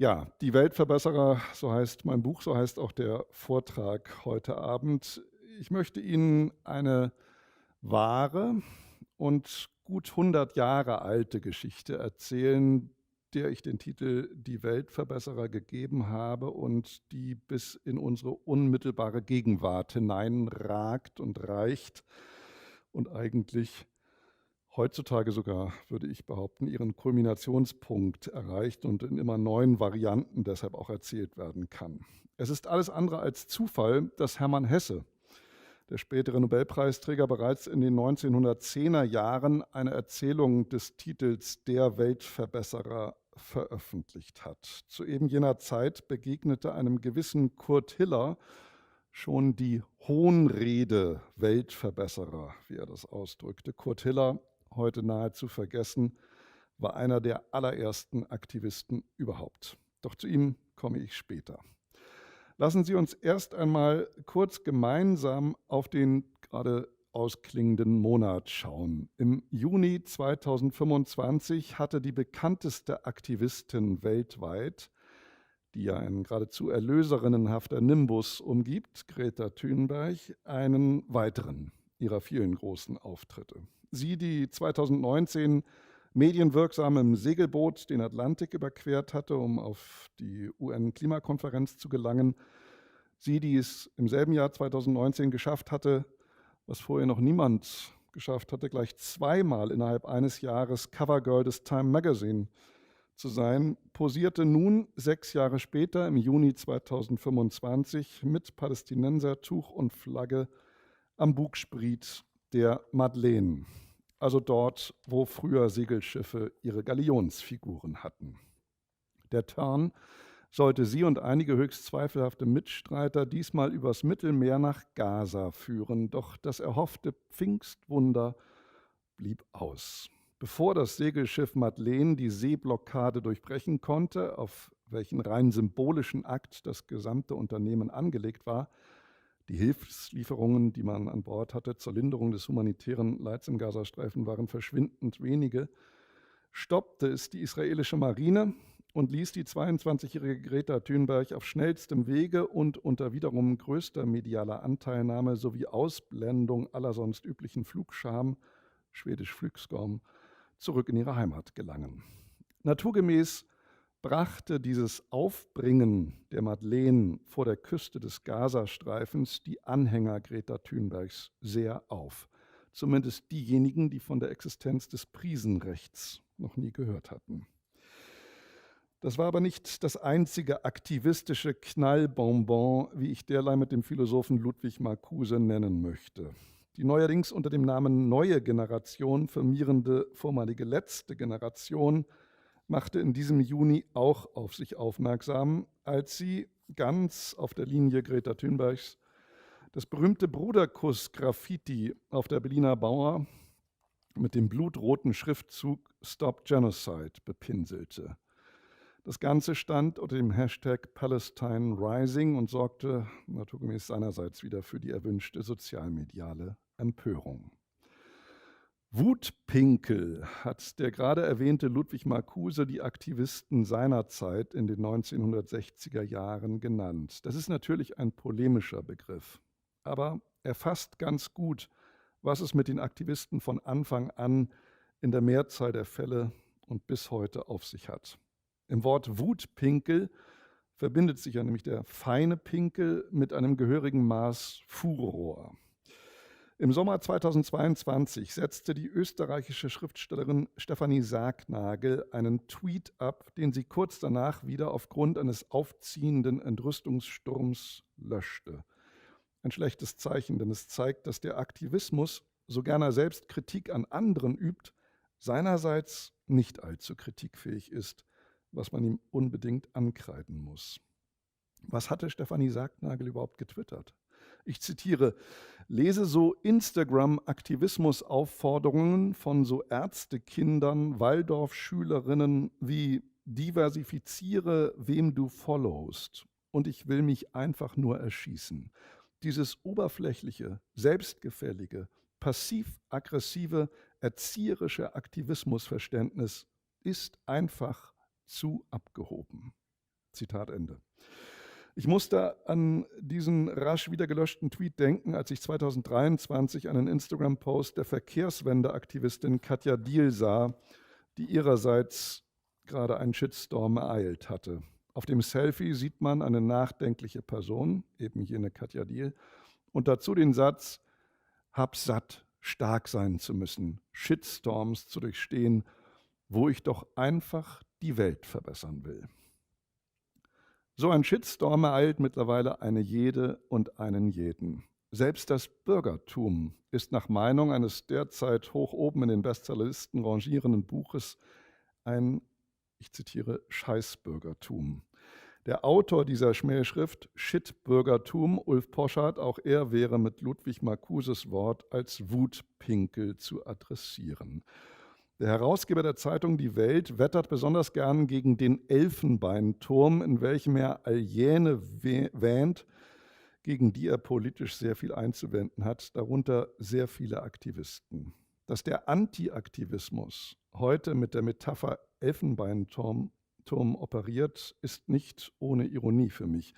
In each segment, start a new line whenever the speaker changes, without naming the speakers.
Ja, die Weltverbesserer, so heißt mein Buch, so heißt auch der Vortrag heute Abend. Ich möchte Ihnen eine wahre und gut 100 Jahre alte Geschichte erzählen, der ich den Titel „Die Weltverbesserer" gegeben habe und die bis in unsere unmittelbare Gegenwart hineinragt und reicht und eigentlich heutzutage sogar, würde ich behaupten, ihren Kulminationspunkt erreicht und in immer neuen Varianten deshalb auch erzählt werden kann. Es ist alles andere als Zufall, dass Hermann Hesse, der spätere Nobelpreisträger, bereits in den 1910er Jahren eine Erzählung des Titels Der Weltverbesserer veröffentlicht hat. Zu eben jener Zeit begegnete einem gewissen Kurt Hiller schon die Hohnrede Weltverbesserer, wie er das ausdrückte. Kurt Hiller, heute nahezu vergessen, war einer der allerersten Aktivisten überhaupt. Doch zu ihm komme ich später. Lassen Sie uns erst einmal kurz gemeinsam auf den gerade ausklingenden Monat schauen. Im Juni 2025 hatte die bekannteste Aktivistin weltweit, die ja ein geradezu erlöserinnenhafter Nimbus umgibt, Greta Thunberg, einen weiteren ihrer vielen großen Auftritte. Sie, die 2019 medienwirksam im Segelboot den Atlantik überquert hatte, um auf die UN-Klimakonferenz zu gelangen. Sie, die es im selben Jahr 2019 geschafft hatte, was vorher noch niemand geschafft hatte, gleich zweimal innerhalb eines Jahres Covergirl des Time Magazine zu sein, posierte nun 6 Jahre später im Juni 2025 mit Palästinensertuch und Flagge am Bugspriet der Madeleine, also dort, wo früher Segelschiffe ihre Galionsfiguren hatten. Der Turn sollte sie und einige höchst zweifelhafte Mitstreiter diesmal übers Mittelmeer nach Gaza führen, doch das erhoffte Pfingstwunder blieb aus. Bevor das Segelschiff Madeleine die Seeblockade durchbrechen konnte, auf welchen rein symbolischen Akt das gesamte Unternehmen angelegt war, die Hilfslieferungen, die man an Bord hatte zur Linderung des humanitären Leids im Gazastreifen, waren verschwindend wenige, stoppte es die israelische Marine und ließ die 22-jährige Greta Thunberg auf schnellstem Wege und unter wiederum größter medialer Anteilnahme sowie Ausblendung aller sonst üblichen Flugscham, schwedisch Flugstorm, zurück in ihre Heimat gelangen. Naturgemäß brachte dieses Aufbringen der Madeleine vor der Küste des Gazastreifens die Anhänger Greta Thunbergs sehr auf. Zumindest diejenigen, die von der Existenz des Prisenrechts noch nie gehört hatten. Das war aber nicht das einzige aktivistische Knallbonbon, wie ich derlei mit dem Philosophen Ludwig Marcuse nennen möchte. Die neuerdings unter dem Namen Neue Generation firmierende vormalige letzte Generation machte in diesem Juni auch auf sich aufmerksam, als sie ganz auf der Linie Greta Thunbergs das berühmte Bruderkuss-Graffiti auf der Berliner Mauer mit dem blutroten Schriftzug Stop Genocide bepinselte. Das Ganze stand unter dem Hashtag Palestine Rising und sorgte naturgemäß seinerseits wieder für die erwünschte sozialmediale Empörung. Wutpinkel hat der gerade erwähnte Ludwig Marcuse die Aktivisten seiner Zeit in den 1960er Jahren genannt. Das ist natürlich ein polemischer Begriff, aber er fasst ganz gut, was es mit den Aktivisten von Anfang an in der Mehrzahl der Fälle und bis heute auf sich hat. Im Wort Wutpinkel verbindet sich ja nämlich der feine Pinkel mit einem gehörigen Maß Furor. Im Sommer 2022 setzte die österreichische Schriftstellerin Stefanie Sargnagel einen Tweet ab, den sie kurz danach wieder aufgrund eines aufziehenden Entrüstungssturms löschte. Ein schlechtes Zeichen, denn es zeigt, dass der Aktivismus, so gern er selbst Kritik an anderen übt, seinerseits nicht allzu kritikfähig ist, was man ihm unbedingt ankreiden muss. Was hatte Stefanie Sargnagel überhaupt getwittert? Ich zitiere: Lese so Instagram-Aktivismus-Aufforderungen von so Ärztekindern, Waldorfschülerinnen wie diversifiziere, wem du followst und ich will mich einfach nur erschießen. Dieses oberflächliche, selbstgefällige, passiv-aggressive, erzieherische Aktivismusverständnis ist einfach zu abgehoben. Zitat Ende. Ich musste an diesen rasch wieder gelöschten Tweet denken, als ich 2023 einen Instagram-Post der Verkehrswende-Aktivistin Katja Diehl sah, die ihrerseits gerade einen Shitstorm ereilt hatte. Auf dem Selfie sieht man eine nachdenkliche Person, eben jene Katja Diehl, und dazu den Satz: Hab satt, stark sein zu müssen, Shitstorms zu durchstehen, wo ich doch einfach die Welt verbessern will. So ein Shitstorm ereilt mittlerweile eine jede und einen jeden. Selbst das Bürgertum ist nach Meinung eines derzeit hoch oben in den Bestsellerlisten rangierenden Buches ein, ich zitiere, Scheißbürgertum. Der Autor dieser Schmähschrift, Shitbürgertum, Ulf Poschardt, auch er wäre mit Ludwig Marcuses Wort als Wutpinkel zu adressieren. Der Herausgeber der Zeitung Die Welt wettert besonders gern gegen den Elfenbeinturm, in welchem er Alljäne wähnt, gegen die er politisch sehr viel einzuwenden hat, darunter sehr viele Aktivisten. Dass der Anti-Aktivismus heute mit der Metapher Elfenbeinturm operiert, ist nicht ohne Ironie für mich.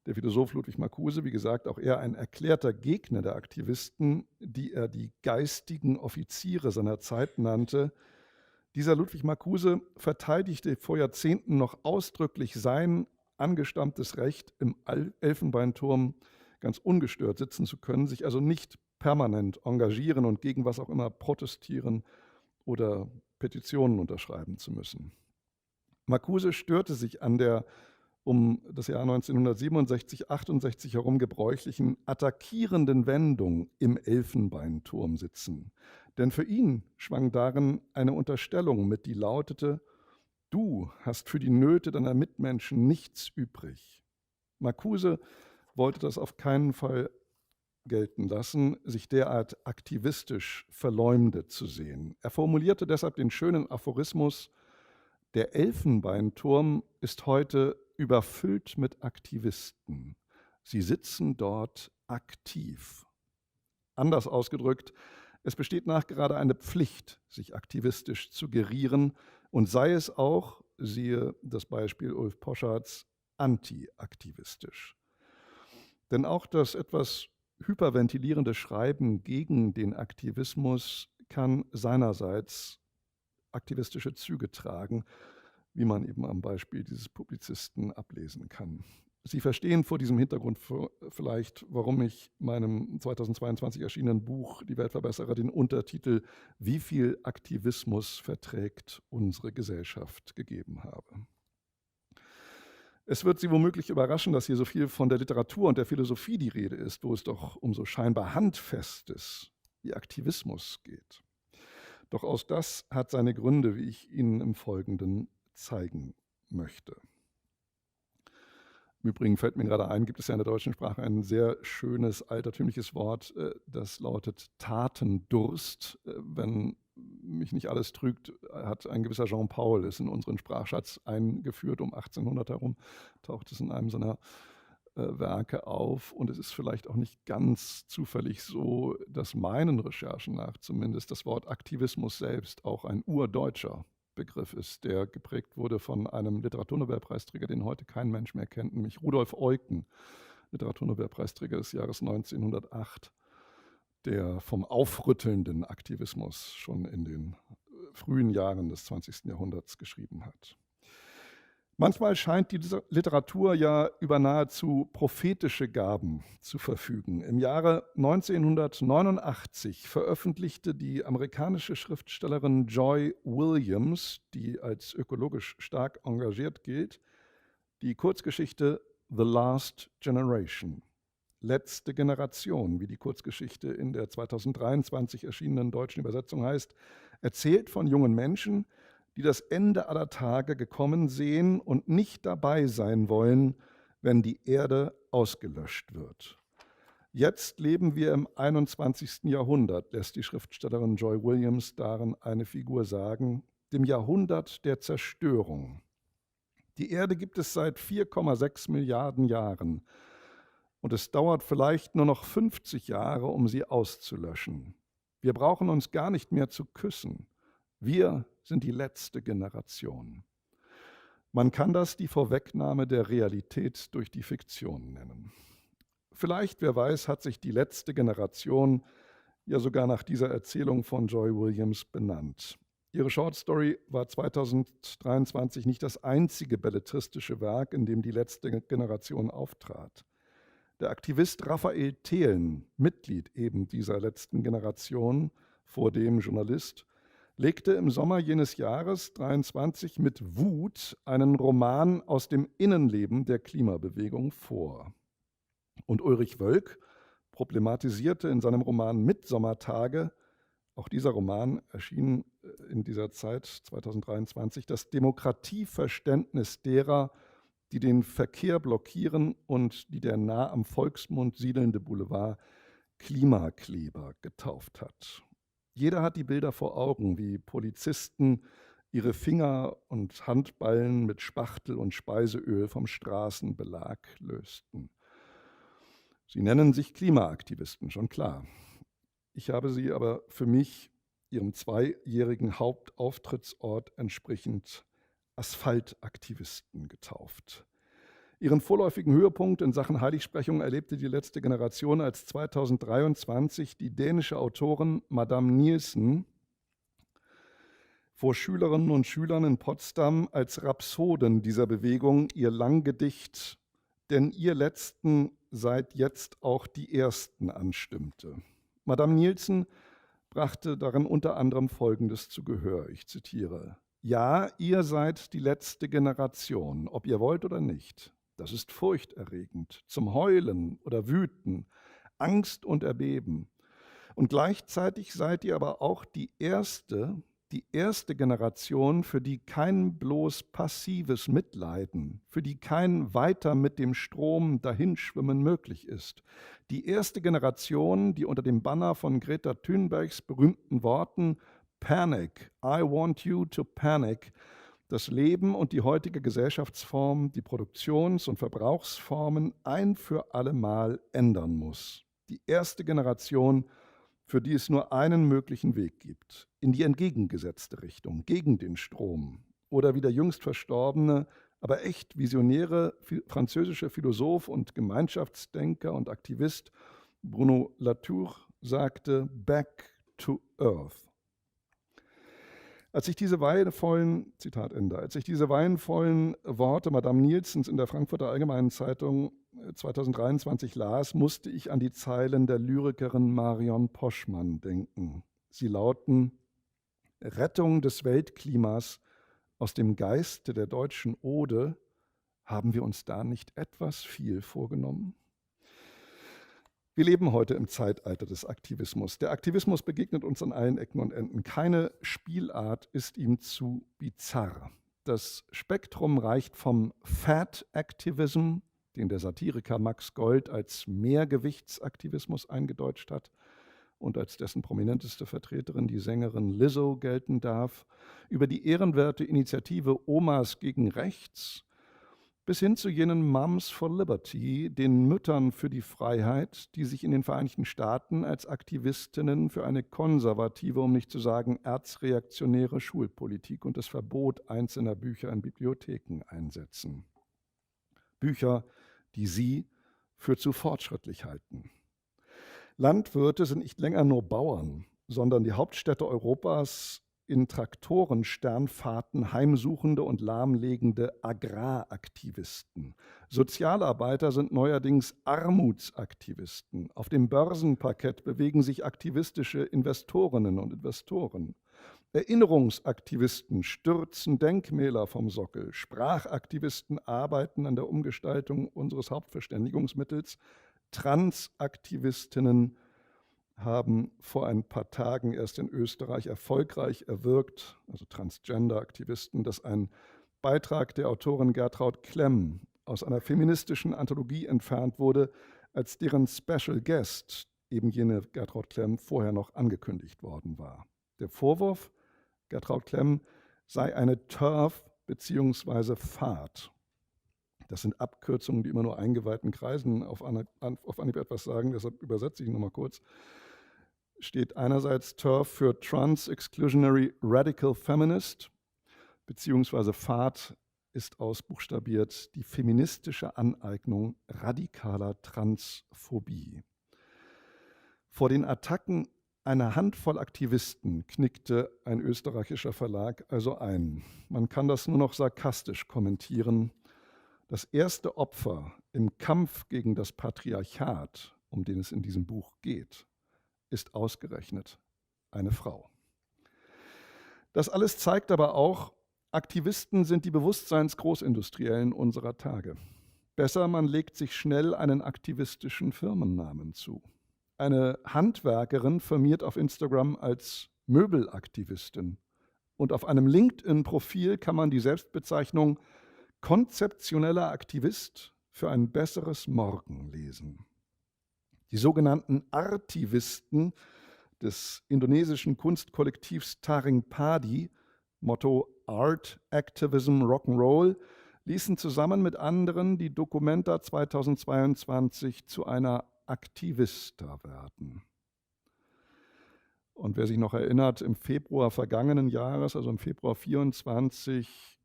Der Philosoph Ludwig Marcuse, wie gesagt, auch er ein erklärter Gegner der Aktivisten, die er die geistigen Offiziere seiner Zeit nannte. Dieser Ludwig Marcuse verteidigte vor Jahrzehnten noch ausdrücklich sein angestammtes Recht, im Elfenbeinturm ganz ungestört sitzen zu können, sich also nicht permanent engagieren und gegen was auch immer protestieren oder Petitionen unterschreiben zu müssen. Marcuse störte sich an der um das Jahr 1967, 68 herum gebräuchlichen attackierenden Wendung im Elfenbeinturm sitzen. Denn für ihn schwang darin eine Unterstellung mit, die lautete: Du hast für die Nöte deiner Mitmenschen nichts übrig. Marcuse wollte das auf keinen Fall gelten lassen, sich derart aktivistisch verleumdet zu sehen. Er formulierte deshalb den schönen Aphorismus: Der Elfenbeinturm ist heute überfüllt mit Aktivisten. Sie sitzen dort aktiv. Anders ausgedrückt, es besteht nachgerade eine Pflicht, sich aktivistisch zu gerieren, und sei es auch, siehe das Beispiel Ulf Poschardts, anti-aktivistisch. Denn auch das etwas hyperventilierende Schreiben gegen den Aktivismus kann seinerseits aktivistische Züge tragen, wie man eben am Beispiel dieses Publizisten ablesen kann. Sie verstehen vor diesem Hintergrund vielleicht, warum ich meinem 2022 erschienenen Buch Die Weltverbesserer den Untertitel »Wie viel Aktivismus verträgt unsere Gesellschaft« gegeben habe. Es wird Sie womöglich überraschen, dass hier so viel von der Literatur und der Philosophie die Rede ist, wo es doch um so scheinbar Handfestes wie Aktivismus geht. Doch auch das hat seine Gründe, wie ich Ihnen im Folgenden zeigen möchte. Im Übrigen fällt mir gerade ein, gibt es ja in der deutschen Sprache ein sehr schönes altertümliches Wort, das lautet Tatendurst. Wenn mich nicht alles trügt, hat ein gewisser Jean Paul es in unseren Sprachschatz eingeführt, um 1800 herum, taucht es in einem seiner Werke auf. Und es ist vielleicht auch nicht ganz zufällig so, dass meinen Recherchen nach zumindest das Wort Aktivismus selbst auch ein urdeutscher Begriff ist, der geprägt wurde von einem Literaturnobelpreisträger, den heute kein Mensch mehr kennt, nämlich Rudolf Eucken, Literaturnobelpreisträger des Jahres 1908, der vom aufrüttelnden Aktivismus schon in den frühen Jahren des 20. Jahrhunderts geschrieben hat. Manchmal scheint die Literatur ja über nahezu prophetische Gaben zu verfügen. Im Jahre 1989 veröffentlichte die amerikanische Schriftstellerin Joy Williams, die als ökologisch stark engagiert gilt, die Kurzgeschichte The Last Generation, letzte Generation, wie die Kurzgeschichte in der 2023 erschienenen deutschen Übersetzung heißt, erzählt von jungen Menschen, die das Ende aller Tage gekommen sehen und nicht dabei sein wollen, wenn die Erde ausgelöscht wird. Jetzt leben wir im 21. Jahrhundert, lässt die Schriftstellerin Joy Williams darin eine Figur sagen, dem Jahrhundert der Zerstörung. Die Erde gibt es seit 4,6 Milliarden Jahren und es dauert vielleicht nur noch 50 Jahre, um sie auszulöschen. Wir brauchen uns gar nicht mehr zu küssen. Wir sind die letzte Generation. Man kann das die Vorwegnahme der Realität durch die Fiktion nennen. Vielleicht, wer weiß, hat sich die letzte Generation ja sogar nach dieser Erzählung von Joy Williams benannt. Ihre Shortstory war 2023 nicht das einzige belletristische Werk, in dem die letzte Generation auftrat. Der Aktivist Raphael Thelen, Mitglied eben dieser letzten Generation, vordem Journalist, legte im Sommer jenes Jahres 23 mit Wut einen Roman aus dem Innenleben der Klimabewegung vor. Und Ulrich Wölk problematisierte in seinem Roman Mitsommertage, auch dieser Roman erschien in dieser Zeit 2023, das Demokratieverständnis derer, die den Verkehr blockieren und die der nah am Volksmund siedelnde Boulevard Klimakleber getauft hat. Jeder hat die Bilder vor Augen, wie Polizisten ihre Finger und Handballen mit Spachtel und Speiseöl vom Straßenbelag lösten. Sie nennen sich Klimaaktivisten, schon klar. Ich habe sie aber für mich, ihrem 2-jährigen Hauptauftrittsort entsprechend, Asphaltaktivisten getauft. Ihren vorläufigen Höhepunkt in Sachen Heiligsprechung erlebte die letzte Generation, als 2023 die dänische Autorin Madame Nielsen vor Schülerinnen und Schülern in Potsdam als Rhapsoden dieser Bewegung ihr Langgedicht „Denn ihr Letzten seid jetzt auch die Ersten" anstimmte. Madame Nielsen brachte darin unter anderem Folgendes zu Gehör, ich zitiere: „Ja, ihr seid die letzte Generation, ob ihr wollt oder nicht. Das ist furchterregend, zum Heulen oder Wüten, Angst und Erbeben. Und gleichzeitig seid ihr aber auch die erste Generation, für die kein bloß passives Mitleiden, für die kein weiter mit dem Strom dahinschwimmen möglich ist. Die erste Generation, die unter dem Banner von Greta Thunbergs berühmten Worten Panic, I want you to panic, das Leben und die heutige Gesellschaftsform, die Produktions- und Verbrauchsformen ein für allemal ändern muss. Die erste Generation, für die es nur einen möglichen Weg gibt, in die entgegengesetzte Richtung, gegen den Strom. Oder wie der jüngst verstorbene, aber echt visionäre französische Philosoph und Gemeinschaftsdenker und Aktivist Bruno Latour sagte, back to earth. Als ich diese weihevollen, Zitat Ende, als ich diese weihevollen Worte Madame Nielsens in der Frankfurter Allgemeinen Zeitung 2023 las, musste ich an die Zeilen der Lyrikerin Marion Poschmann denken. Sie lauten: Rettung des Weltklimas aus dem Geiste der deutschen Ode, haben wir uns da nicht etwas viel vorgenommen? Wir leben heute im Zeitalter des Aktivismus. Der Aktivismus begegnet uns an allen Ecken und Enden. Keine Spielart ist ihm zu bizarr. Das Spektrum reicht vom Fat Activism, den der Satiriker Max Gold als Mehrgewichtsaktivismus eingedeutscht hat und als dessen prominenteste Vertreterin die Sängerin Lizzo gelten darf, über die ehrenwerte Initiative Omas gegen Rechts bis hin zu jenen Moms for Liberty, den Müttern für die Freiheit, die sich in den Vereinigten Staaten als Aktivistinnen für eine konservative, um nicht zu sagen erzreaktionäre Schulpolitik und das Verbot einzelner Bücher in Bibliotheken einsetzen. Bücher, die sie für zu fortschrittlich halten. Landwirte sind nicht länger nur Bauern, sondern die Hauptstädte Europas in Traktorensternfahrten heimsuchende und lahmlegende Agraraktivisten. Sozialarbeiter sind neuerdings Armutsaktivisten. Auf dem Börsenparkett bewegen sich aktivistische Investorinnen und Investoren. Erinnerungsaktivisten stürzen Denkmäler vom Sockel. Sprachaktivisten arbeiten an der Umgestaltung unseres Hauptverständigungsmittels. Transaktivistinnen haben vor ein paar Tagen erst in Österreich erfolgreich erwirkt, also Transgender-Aktivisten, dass ein Beitrag der Autorin Gertraud Klemm aus einer feministischen Anthologie entfernt wurde, als deren Special Guest eben jene Gertraud Klemm vorher noch angekündigt worden war. Der Vorwurf, Gertraud Klemm sei eine TERF bzw. Fahrt. Das sind Abkürzungen, die immer nur eingeweihten Kreisen auf Anhieb etwas sagen, deshalb übersetze ich nochmal kurz. Steht einerseits TERF für Trans-Exclusionary Radical Feminist, beziehungsweise FAT ist ausbuchstabiert die feministische Aneignung radikaler Transphobie. Vor den Attacken einer Handvoll Aktivisten knickte ein österreichischer Verlag also ein. Man kann das nur noch sarkastisch kommentieren. Das erste Opfer im Kampf gegen das Patriarchat, um den es in diesem Buch geht, ist ausgerechnet eine Frau. Das alles zeigt aber auch, Aktivisten sind die Bewusstseinsgroßindustriellen unserer Tage. Besser, man legt sich schnell einen aktivistischen Firmennamen zu. Eine Handwerkerin firmiert auf Instagram als Möbelaktivistin. Und auf einem LinkedIn-Profil kann man die Selbstbezeichnung konzeptioneller Aktivist für ein besseres Morgen lesen. Die sogenannten Artivisten des indonesischen Kunstkollektivs Taring Padi, Motto Art, Activism, Rock'n'Roll, ließen zusammen mit anderen die Documenta 2022 zu einer Aktivista werden. Und wer sich noch erinnert, im Februar vergangenen Jahres, also im Februar 24,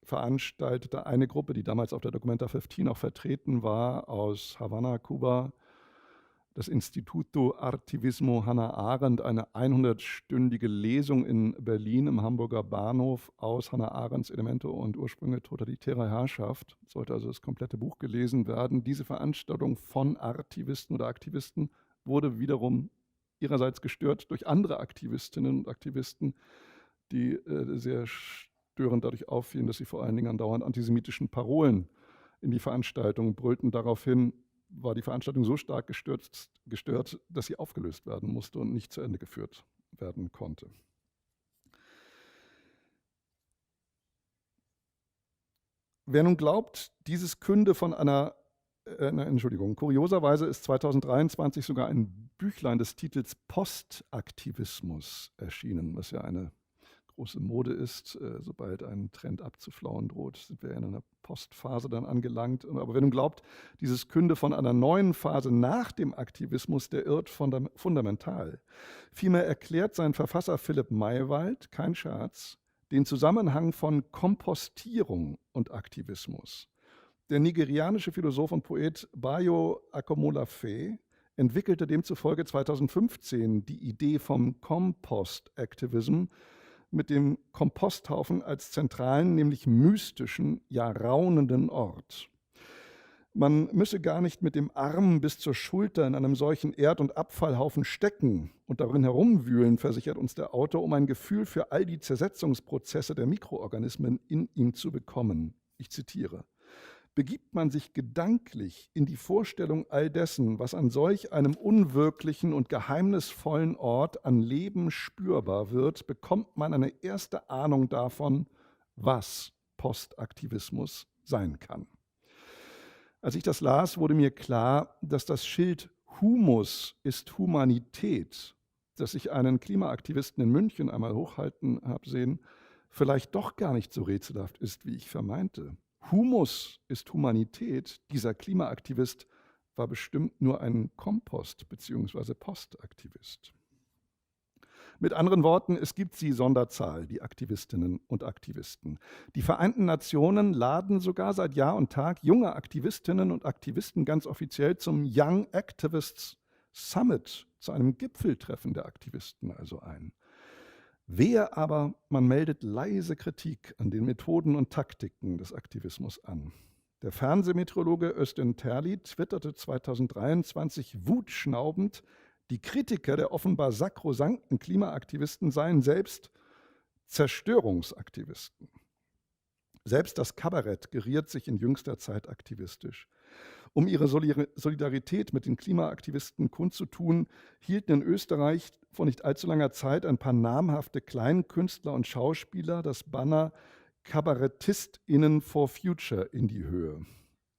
veranstaltete eine Gruppe, die damals auf der Documenta 15 auch vertreten war, aus Havanna, Kuba, das Instituto Artivismo Hannah Arendt, eine 100-stündige Lesung in Berlin im Hamburger Bahnhof aus Hannah Arendts Elemente und Ursprünge totalitärer Herrschaft. Sollte also das komplette Buch gelesen werden. Diese Veranstaltung von Artivisten oder Aktivisten wurde wiederum ihrerseits gestört durch andere Aktivistinnen und Aktivisten, die sehr störend dadurch auffielen, dass sie vor allen Dingen andauernd antisemitischen Parolen in die Veranstaltung brüllten. Daraufhin war die Veranstaltung so stark gestört, dass sie aufgelöst werden musste und nicht zu Ende geführt werden konnte. Wer nun glaubt, dieses künde von einer, kurioserweise ist 2023 sogar ein Büchlein des Titels Postaktivismus erschienen, was ja eine große Mode ist. Sobald ein Trend abzuflauen droht, sind wir in einer Postphase dann angelangt. Aber wer nun glaubt, dieses künde von einer neuen Phase nach dem Aktivismus, der irrt fundamental. Vielmehr erklärt sein Verfasser Philipp Maywald, kein Scherz, den Zusammenhang von Kompostierung und Aktivismus. Der nigerianische Philosoph und Poet Bayo Akomolafe entwickelte demzufolge 2015 die Idee vom Compost-Activism, mit dem Komposthaufen als zentralen, nämlich mystischen, ja raunenden Ort. Man müsse gar nicht mit dem Arm bis zur Schulter in einem solchen Erd- und Abfallhaufen stecken und darin herumwühlen, versichert uns der Autor, um ein Gefühl für all die Zersetzungsprozesse der Mikroorganismen in ihm zu bekommen. Ich zitiere: Begibt man sich gedanklich in die Vorstellung all dessen, was an solch einem unwirklichen und geheimnisvollen Ort an Leben spürbar wird, bekommt man eine erste Ahnung davon, was Postaktivismus sein kann. Als ich das las, wurde mir klar, dass das Schild Humus ist Humanität, das ich einen Klimaaktivisten in München einmal hochhalten habe sehen, vielleicht doch gar nicht so rätselhaft ist, wie ich vermeinte. Humus ist Humanität. Dieser Klimaaktivist war bestimmt nur ein Kompost- bzw. Postaktivist. Mit anderen Worten, es gibt sie Sonderzahl, die Aktivistinnen und Aktivisten. Die Vereinten Nationen laden sogar seit Jahr und Tag junge Aktivistinnen und Aktivisten ganz offiziell zum Young Activists Summit, zu einem Gipfeltreffen der Aktivisten also ein. Wehe aber, man meldet leise Kritik an den Methoden und Taktiken des Aktivismus an. Der Fernsehmeteorologe Özden Terli twitterte 2023 wutschnaubend, die Kritiker der offenbar sakrosankten Klimaaktivisten seien selbst Zerstörungsaktivisten. Selbst das Kabarett geriert sich in jüngster Zeit aktivistisch. Um ihre Solidarität mit den Klimaaktivisten kundzutun, hielten in Österreich vor nicht allzu langer Zeit ein paar namhafte Kleinkünstler und Schauspieler das Banner KabarettistInnen for Future in die Höhe.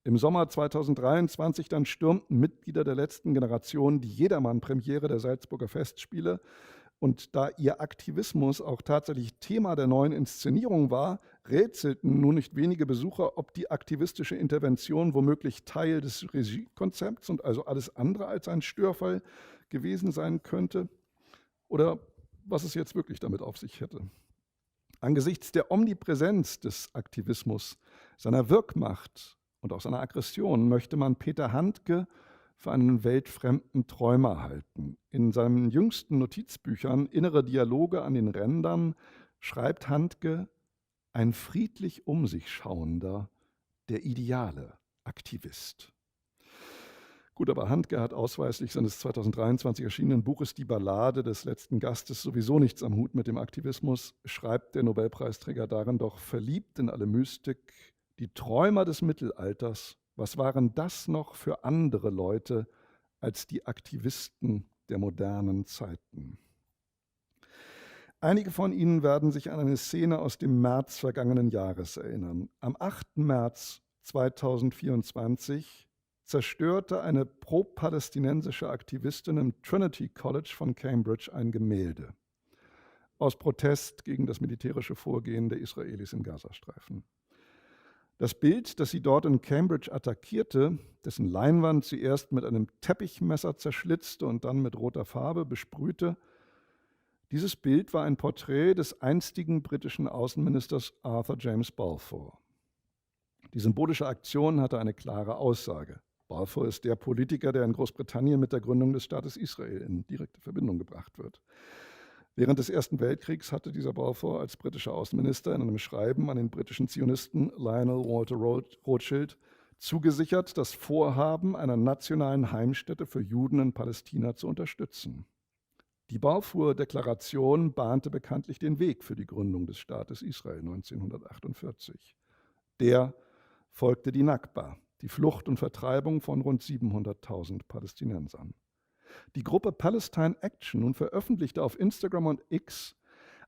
Im Sommer 2023 dann stürmten Mitglieder der letzten Generation die Jedermann-Premiere der Salzburger Festspiele. Und da ihr Aktivismus auch tatsächlich Thema der neuen Inszenierung war, rätselten nun nicht wenige Besucher, ob die aktivistische Intervention womöglich Teil des Regiekonzepts und also alles andere als ein Störfall gewesen sein könnte oder was es jetzt wirklich damit auf sich hätte. Angesichts der Omnipräsenz des Aktivismus, seiner Wirkmacht und auch seiner Aggression möchte man Peter Handke für einen weltfremden Träumer halten. In seinen jüngsten Notizbüchern Innere Dialoge an den Rändern schreibt Handke: ein friedlich um sich schauender, der ideale Aktivist. Gut, aber Handke hat ausweislich seines 2023 erschienenen Buches Die Ballade des letzten Gastes sowieso nichts am Hut mit dem Aktivismus, schreibt der Nobelpreisträger darin doch: verliebt in alle Mystik, die Träumer des Mittelalters, was waren das noch für andere Leute als die Aktivisten der modernen Zeiten? Einige von Ihnen werden sich an eine Szene aus dem März vergangenen Jahres erinnern. Am 8. März 2024 zerstörte eine pro-palästinensische Aktivistin im Trinity College von Cambridge ein Gemälde aus Protest gegen das militärische Vorgehen der Israelis im Gazastreifen. Das Bild, das sie dort in Cambridge attackierte, dessen Leinwand sie erst mit einem Teppichmesser zerschlitzte und dann mit roter Farbe besprühte, dieses Bild war ein Porträt des einstigen britischen Außenministers Arthur James Balfour. Die symbolische Aktion hatte eine klare Aussage. Balfour ist der Politiker, der in Großbritannien mit der Gründung des Staates Israel in direkte Verbindung gebracht wird. Während des Ersten Weltkriegs hatte dieser Balfour als britischer Außenminister in einem Schreiben an den britischen Zionisten Lionel Walter Rothschild zugesichert, das Vorhaben einer nationalen Heimstätte für Juden in Palästina zu unterstützen. Die Balfour-Deklaration bahnte bekanntlich den Weg für die Gründung des Staates Israel 1948. Der folgte die Nakba, die Flucht und Vertreibung von rund 700.000 Palästinensern. Die Gruppe Palestine Action nun veröffentlichte auf Instagram und X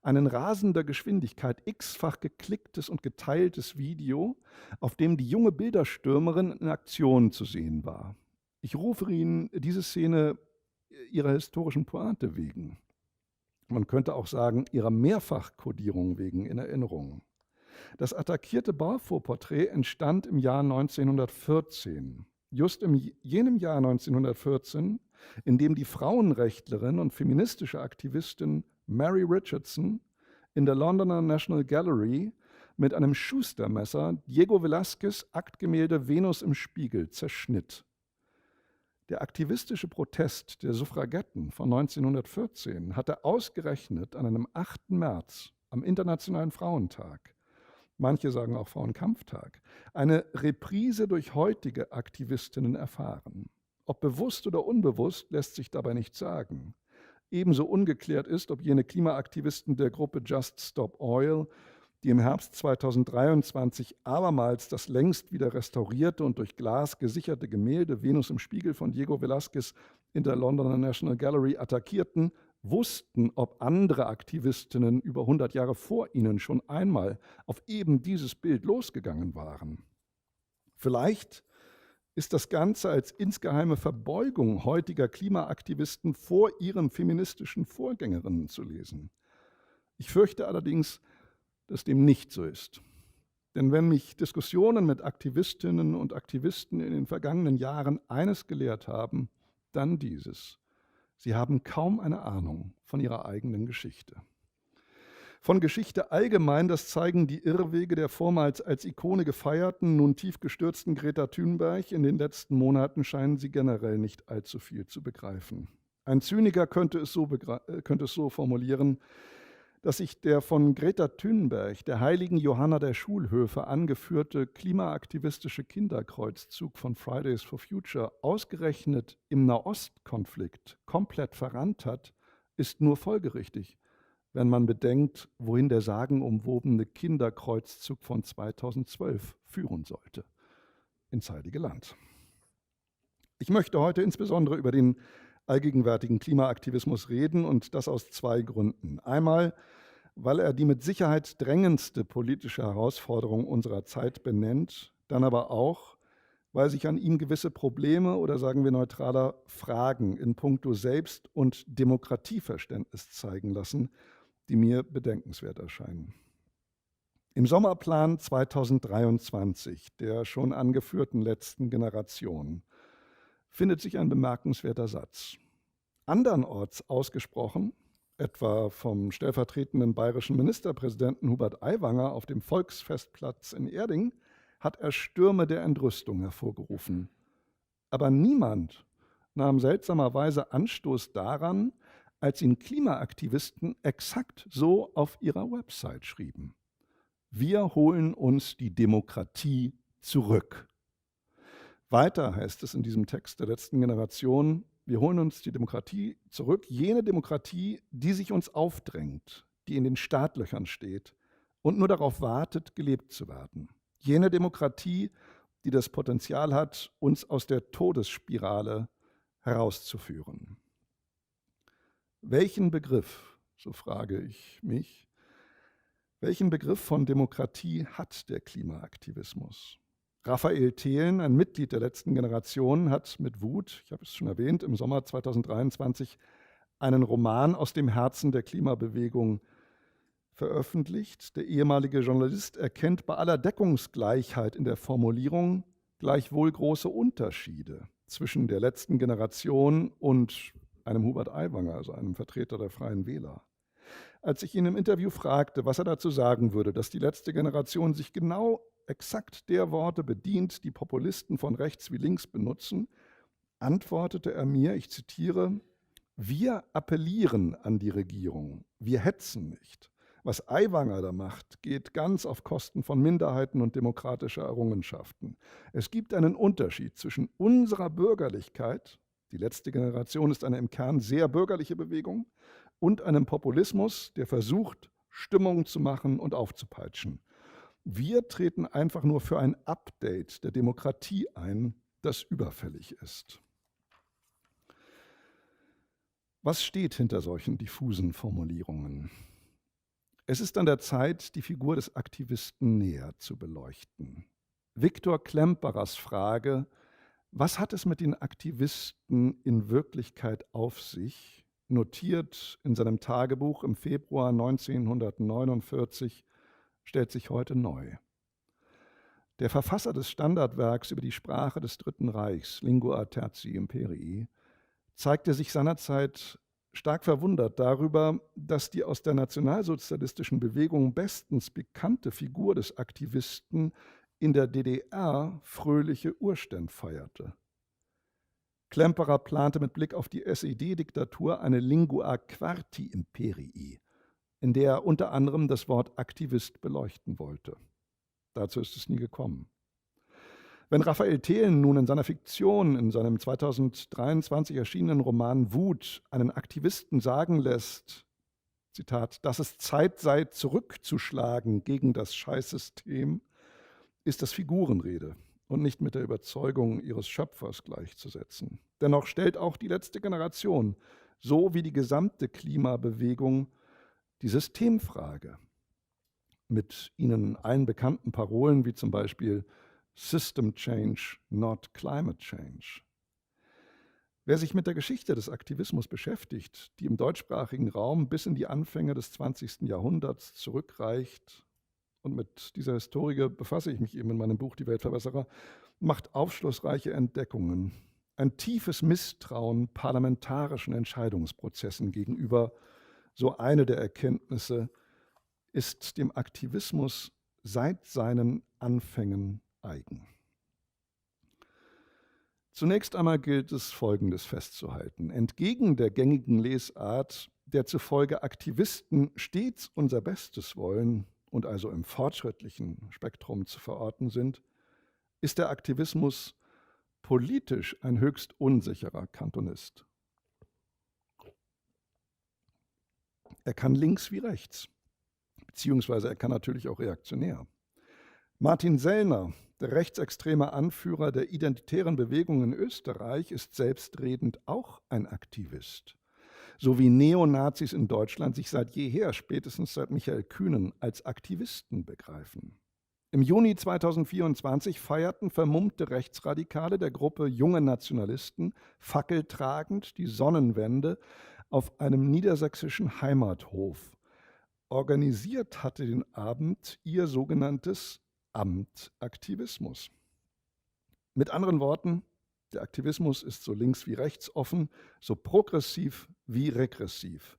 ein in rasender Geschwindigkeit x-fach geklicktes und geteiltes Video, auf dem die junge Bilderstürmerin in Aktion zu sehen war. Ich rufe Ihnen diese Szene ihrer historischen Pointe wegen. Man könnte auch sagen, ihrer Mehrfachkodierung wegen in Erinnerung. Das attackierte Balfour-Porträt entstand im Jahr 1914. Just in jenem Jahr 1914, in dem die Frauenrechtlerin und feministische Aktivistin Mary Richardson in der Londoner National Gallery mit einem Schustermesser Diego Velázquez' Aktgemälde Venus im Spiegel zerschnitt. Der aktivistische Protest der Suffragetten von 1914 hatte ausgerechnet an einem 8. März, am Internationalen Frauentag, manche sagen auch Frauenkampftag, eine Reprise durch heutige Aktivistinnen erfahren. Ob bewusst oder unbewusst, lässt sich dabei nicht sagen. Ebenso ungeklärt ist, ob jene Klimaaktivisten der Gruppe Just Stop Oil, die im Herbst 2023 abermals das längst wieder restaurierte und durch Glas gesicherte Gemälde Venus im Spiegel von Diego Velázquez in der Londoner National Gallery attackierten, wussten, ob andere Aktivistinnen über 100 Jahre vor ihnen schon einmal auf eben dieses Bild losgegangen waren. Vielleicht ist das Ganze als insgeheime Verbeugung heutiger Klimaaktivisten vor ihren feministischen Vorgängerinnen zu lesen. Ich fürchte allerdings, dass dem nicht so ist. Denn wenn mich Diskussionen mit Aktivistinnen und Aktivisten in den vergangenen Jahren eines gelehrt haben, dann dieses: Sie haben kaum eine Ahnung von ihrer eigenen Geschichte. Von Geschichte allgemein, das zeigen die Irrwege der vormals als Ikone gefeierten, nun tief gestürzten Greta Thunberg. In den letzten Monaten scheinen sie generell nicht allzu viel zu begreifen. Ein Zyniker könnte es so formulieren, dass sich der von Greta Thunberg, der heiligen Johanna der Schulhöfe, angeführte klimaaktivistische Kinderkreuzzug von Fridays for Future ausgerechnet im Nahostkonflikt komplett verrannt hat, ist nur folgerichtig, wenn man bedenkt, wohin der sagenumwobene Kinderkreuzzug von 2012 führen sollte: ins Heilige Land. Ich möchte heute insbesondere über den allgegenwärtigen Klimaaktivismus reden, und das aus zwei Gründen. Einmal, weil er die mit Sicherheit drängendste politische Herausforderung unserer Zeit benennt, dann aber auch, weil sich an ihm gewisse Probleme oder, sagen wir neutraler, Fragen in puncto Selbst- und Demokratieverständnis zeigen lassen, die mir bedenkenswert erscheinen. Im Sommerplan 2023 der schon angeführten letzten Generation findet sich ein bemerkenswerter Satz. Andernorts ausgesprochen etwa vom stellvertretenden bayerischen Ministerpräsidenten Hubert Aiwanger auf dem Volksfestplatz in Erding, hat er Stürme der Entrüstung hervorgerufen. Aber niemand nahm seltsamerweise Anstoß daran, als ihn Klimaaktivisten exakt so auf ihrer Website schrieben: Wir holen uns die Demokratie zurück. Weiter heißt es in diesem Text der letzten Generation: Wir holen uns die Demokratie zurück, jene Demokratie, die sich uns aufdrängt, die in den Startlöchern steht und nur darauf wartet, gelebt zu werden. Jene Demokratie, die das Potenzial hat, uns aus der Todesspirale herauszuführen. Welchen Begriff, so frage ich mich, welchen Begriff von Demokratie hat der Klimaaktivismus? Raphael Thelen, ein Mitglied der letzten Generation, hat mit Wut, ich habe es schon erwähnt, im Sommer 2023 einen Roman aus dem Herzen der Klimabewegung veröffentlicht. Der ehemalige Journalist erkennt bei aller Deckungsgleichheit in der Formulierung gleichwohl große Unterschiede zwischen der letzten Generation und einem Hubert Aiwanger, also einem Vertreter der Freien Wähler. Als ich ihn im Interview fragte, was er dazu sagen würde, dass die letzte Generation sich genau exakt der Worte bedient, die Populisten von rechts wie links benutzen, antwortete er mir, ich zitiere: Wir appellieren an die Regierung, wir hetzen nicht. Was Aiwanger da macht, geht ganz auf Kosten von Minderheiten und demokratischer Errungenschaften. Es gibt einen Unterschied zwischen unserer Bürgerlichkeit, die letzte Generation ist eine im Kern sehr bürgerliche Bewegung, und einem Populismus, der versucht, Stimmung zu machen und aufzupeitschen. Wir treten einfach nur für ein Update der Demokratie ein, das überfällig ist. Was steht hinter solchen diffusen Formulierungen? Es ist an der Zeit, die Figur des Aktivisten näher zu beleuchten. Viktor Klemperers Frage, was hat es mit den Aktivisten in Wirklichkeit auf sich, notiert in seinem Tagebuch im Februar 1949, stellt sich heute neu. Der Verfasser des Standardwerks über die Sprache des Dritten Reichs, Lingua Tertii Imperii, zeigte sich seinerzeit stark verwundert darüber, dass die aus der nationalsozialistischen Bewegung bestens bekannte Figur des Aktivisten in der DDR fröhliche Urständ feierte. Klemperer plante mit Blick auf die SED-Diktatur eine Lingua Quarti Imperii, in der er unter anderem das Wort Aktivist beleuchten wollte. Dazu ist es nie gekommen. Wenn Raphael Thelen nun in seiner Fiktion, in seinem 2023 erschienenen Roman Wut, einen Aktivisten sagen lässt, Zitat, dass es Zeit sei, zurückzuschlagen gegen das Scheißsystem, ist das Figurenrede und nicht mit der Überzeugung ihres Schöpfers gleichzusetzen. Dennoch stellt auch die letzte Generation, so wie die gesamte Klimabewegung, die Systemfrage mit ihnen allen bekannten Parolen wie zum Beispiel System Change, not Climate Change. Wer sich mit der Geschichte des Aktivismus beschäftigt, die im deutschsprachigen Raum bis in die Anfänge des 20. Jahrhunderts zurückreicht, und mit dieser Historie befasse ich mich eben in meinem Buch Die Weltverbesserer, macht aufschlussreiche Entdeckungen. Ein tiefes Misstrauen parlamentarischen Entscheidungsprozessen gegenüber, so eine der Erkenntnisse, ist dem Aktivismus seit seinen Anfängen eigen. Zunächst einmal gilt es, Folgendes festzuhalten. Entgegen der gängigen Lesart, der zufolge Aktivisten stets unser Bestes wollen und also im fortschrittlichen Spektrum zu verorten sind, ist der Aktivismus politisch ein höchst unsicherer Kantonist. Er kann links wie rechts, beziehungsweise er kann natürlich auch reaktionär. Martin Sellner, der rechtsextreme Anführer der identitären Bewegung in Österreich, ist selbstredend auch ein Aktivist. So wie Neonazis in Deutschland sich seit jeher, spätestens seit Michael Kühnen, als Aktivisten begreifen. Im Juni 2024 feierten vermummte Rechtsradikale der Gruppe Junge Nationalisten fackeltragend die Sonnenwende auf einem niedersächsischen Heimathof. Organisiert hatte den Abend ihr sogenanntes Amt Aktivismus. Mit anderen Worten, der Aktivismus ist so links wie rechts offen, so progressiv wie regressiv.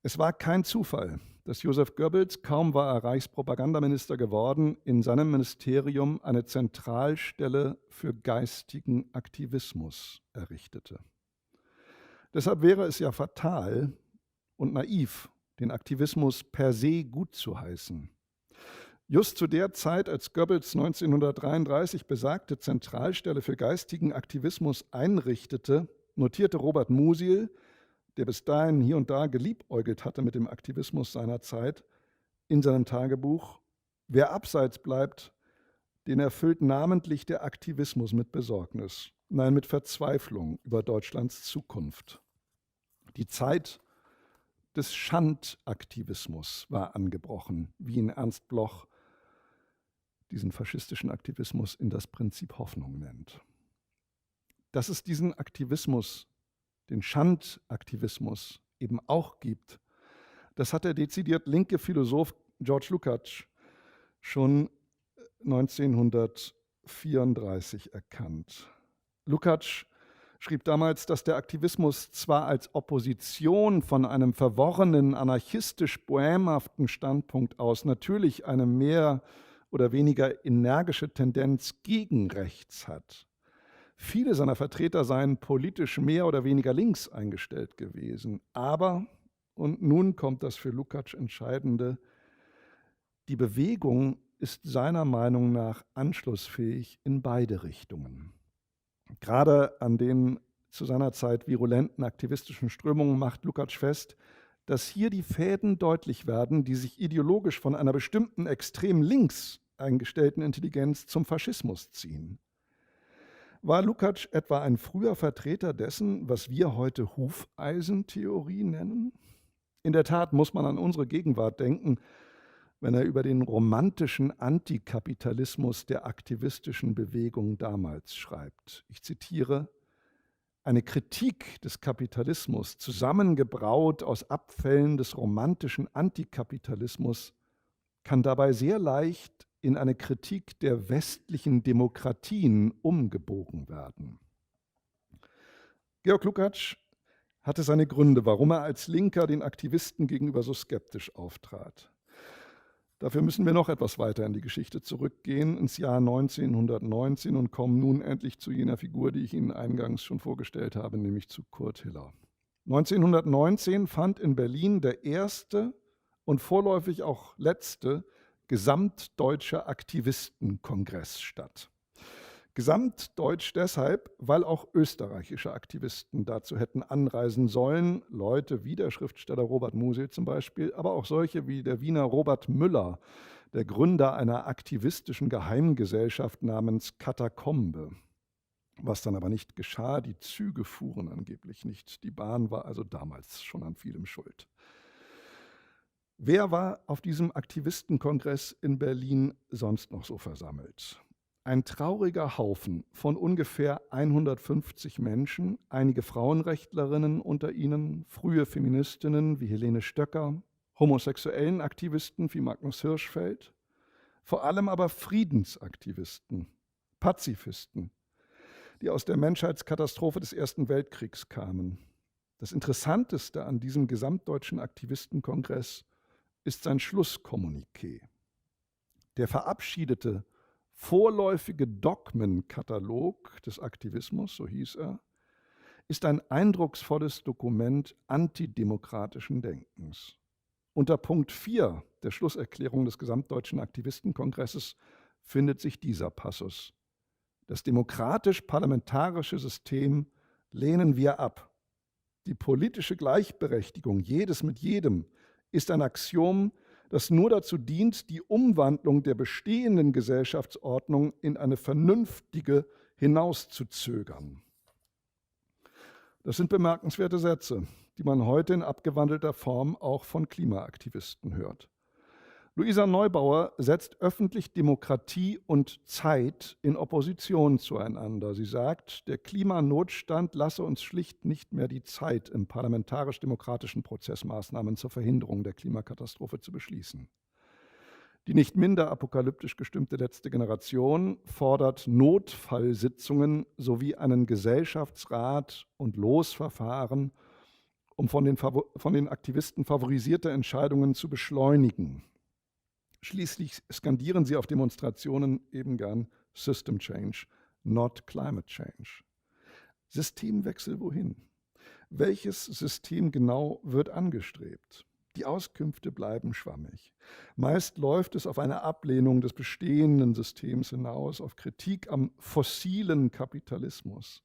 Es war kein Zufall, dass Joseph Goebbels, kaum war er Reichspropagandaminister geworden, in seinem Ministerium eine Zentralstelle für geistigen Aktivismus errichtete. Deshalb wäre es ja fatal und naiv, den Aktivismus per se gut zu heißen. Just zu der Zeit, als Goebbels 1933 besagte Zentralstelle für geistigen Aktivismus einrichtete, notierte Robert Musil, der bis dahin hier und da geliebäugelt hatte mit dem Aktivismus seiner Zeit, in seinem Tagebuch: Wer abseits bleibt, den erfüllt namentlich der Aktivismus mit Besorgnis, nein, mit Verzweiflung über Deutschlands Zukunft. Die Zeit des Schandaktivismus war angebrochen, wie ihn Ernst Bloch diesen faschistischen Aktivismus in das Prinzip Hoffnung nennt. Dass es diesen Aktivismus, den Schandaktivismus, eben auch gibt, das hat der dezidiert linke Philosoph George Lukács schon 1934 erkannt. Lukács schrieb damals, dass der Aktivismus zwar als Opposition von einem verworrenen, anarchistisch-bohämhaften Standpunkt aus natürlich eine mehr oder weniger energische Tendenz gegen rechts hat. Viele seiner Vertreter seien politisch mehr oder weniger links eingestellt gewesen. Aber, und nun kommt das für Lukács Entscheidende, die Bewegung ist seiner Meinung nach anschlussfähig in beide Richtungen. Gerade an den zu seiner Zeit virulenten aktivistischen Strömungen macht Lukács fest, dass hier die Fäden deutlich werden, die sich ideologisch von einer bestimmten extrem links eingestellten Intelligenz zum Faschismus ziehen. War Lukács etwa ein früher Vertreter dessen, was wir heute Hufeisentheorie nennen? In der Tat muss man an unsere Gegenwart denken, wenn er über den romantischen Antikapitalismus der aktivistischen Bewegung damals schreibt. Ich zitiere: Eine Kritik des Kapitalismus, zusammengebraut aus Abfällen des romantischen Antikapitalismus, kann dabei sehr leicht in eine Kritik der westlichen Demokratien umgebogen werden. Georg Lukács hatte seine Gründe, warum er als Linker den Aktivisten gegenüber so skeptisch auftrat. Dafür müssen wir noch etwas weiter in die Geschichte zurückgehen, ins Jahr 1919, und kommen nun endlich zu jener Figur, die ich Ihnen eingangs schon vorgestellt habe, nämlich zu Kurt Hiller. 1919 fand in Berlin der erste und vorläufig auch letzte gesamtdeutsche Aktivistenkongress statt. Gesamtdeutsch deshalb, weil auch österreichische Aktivisten dazu hätten anreisen sollen, Leute wie der Schriftsteller Robert Musil zum Beispiel, aber auch solche wie der Wiener Robert Müller, der Gründer einer aktivistischen Geheimgesellschaft namens Katakombe. Was dann aber nicht geschah, die Züge fuhren angeblich nicht. Die Bahn war also damals schon an vielem schuld. Wer war auf diesem Aktivistenkongress in Berlin sonst noch so versammelt? Ein trauriger Haufen von ungefähr 150 Menschen, einige Frauenrechtlerinnen unter ihnen, frühe Feministinnen wie Helene Stöcker, homosexuellen Aktivisten wie Magnus Hirschfeld, vor allem aber Friedensaktivisten, Pazifisten, die aus der Menschheitskatastrophe des Ersten Weltkriegs kamen. Das Interessanteste an diesem gesamtdeutschen Aktivistenkongress ist sein Schlusskommuniqué. Der verabschiedete vorläufige Dogmenkatalog des Aktivismus, so hieß er, ist ein eindrucksvolles Dokument antidemokratischen Denkens. Unter Punkt 4 der Schlusserklärung des gesamtdeutschen Aktivistenkongresses findet sich dieser Passus: Das demokratisch-parlamentarische System lehnen wir ab. Die politische Gleichberechtigung jedes mit jedem ist ein Axiom, das nur dazu dient, die Umwandlung der bestehenden Gesellschaftsordnung in eine vernünftige hinauszuzögern. Das sind bemerkenswerte Sätze, die man heute in abgewandelter Form auch von Klimaaktivisten hört. Luisa Neubauer setzt öffentlich Demokratie und Zeit in Opposition zueinander. Sie sagt, der Klimanotstand lasse uns schlicht nicht mehr die Zeit, im parlamentarisch-demokratischen Prozess Maßnahmen zur Verhinderung der Klimakatastrophe zu beschließen. Die nicht minder apokalyptisch gestimmte letzte Generation fordert Notfallsitzungen sowie einen Gesellschaftsrat und Losverfahren, um von den Aktivisten favorisierte Entscheidungen zu beschleunigen. Schließlich skandieren sie auf Demonstrationen eben gern System Change, not Climate Change. Systemwechsel wohin? Welches System genau wird angestrebt? Die Auskünfte bleiben schwammig. Meist läuft es auf eine Ablehnung des bestehenden Systems hinaus, auf Kritik am fossilen Kapitalismus.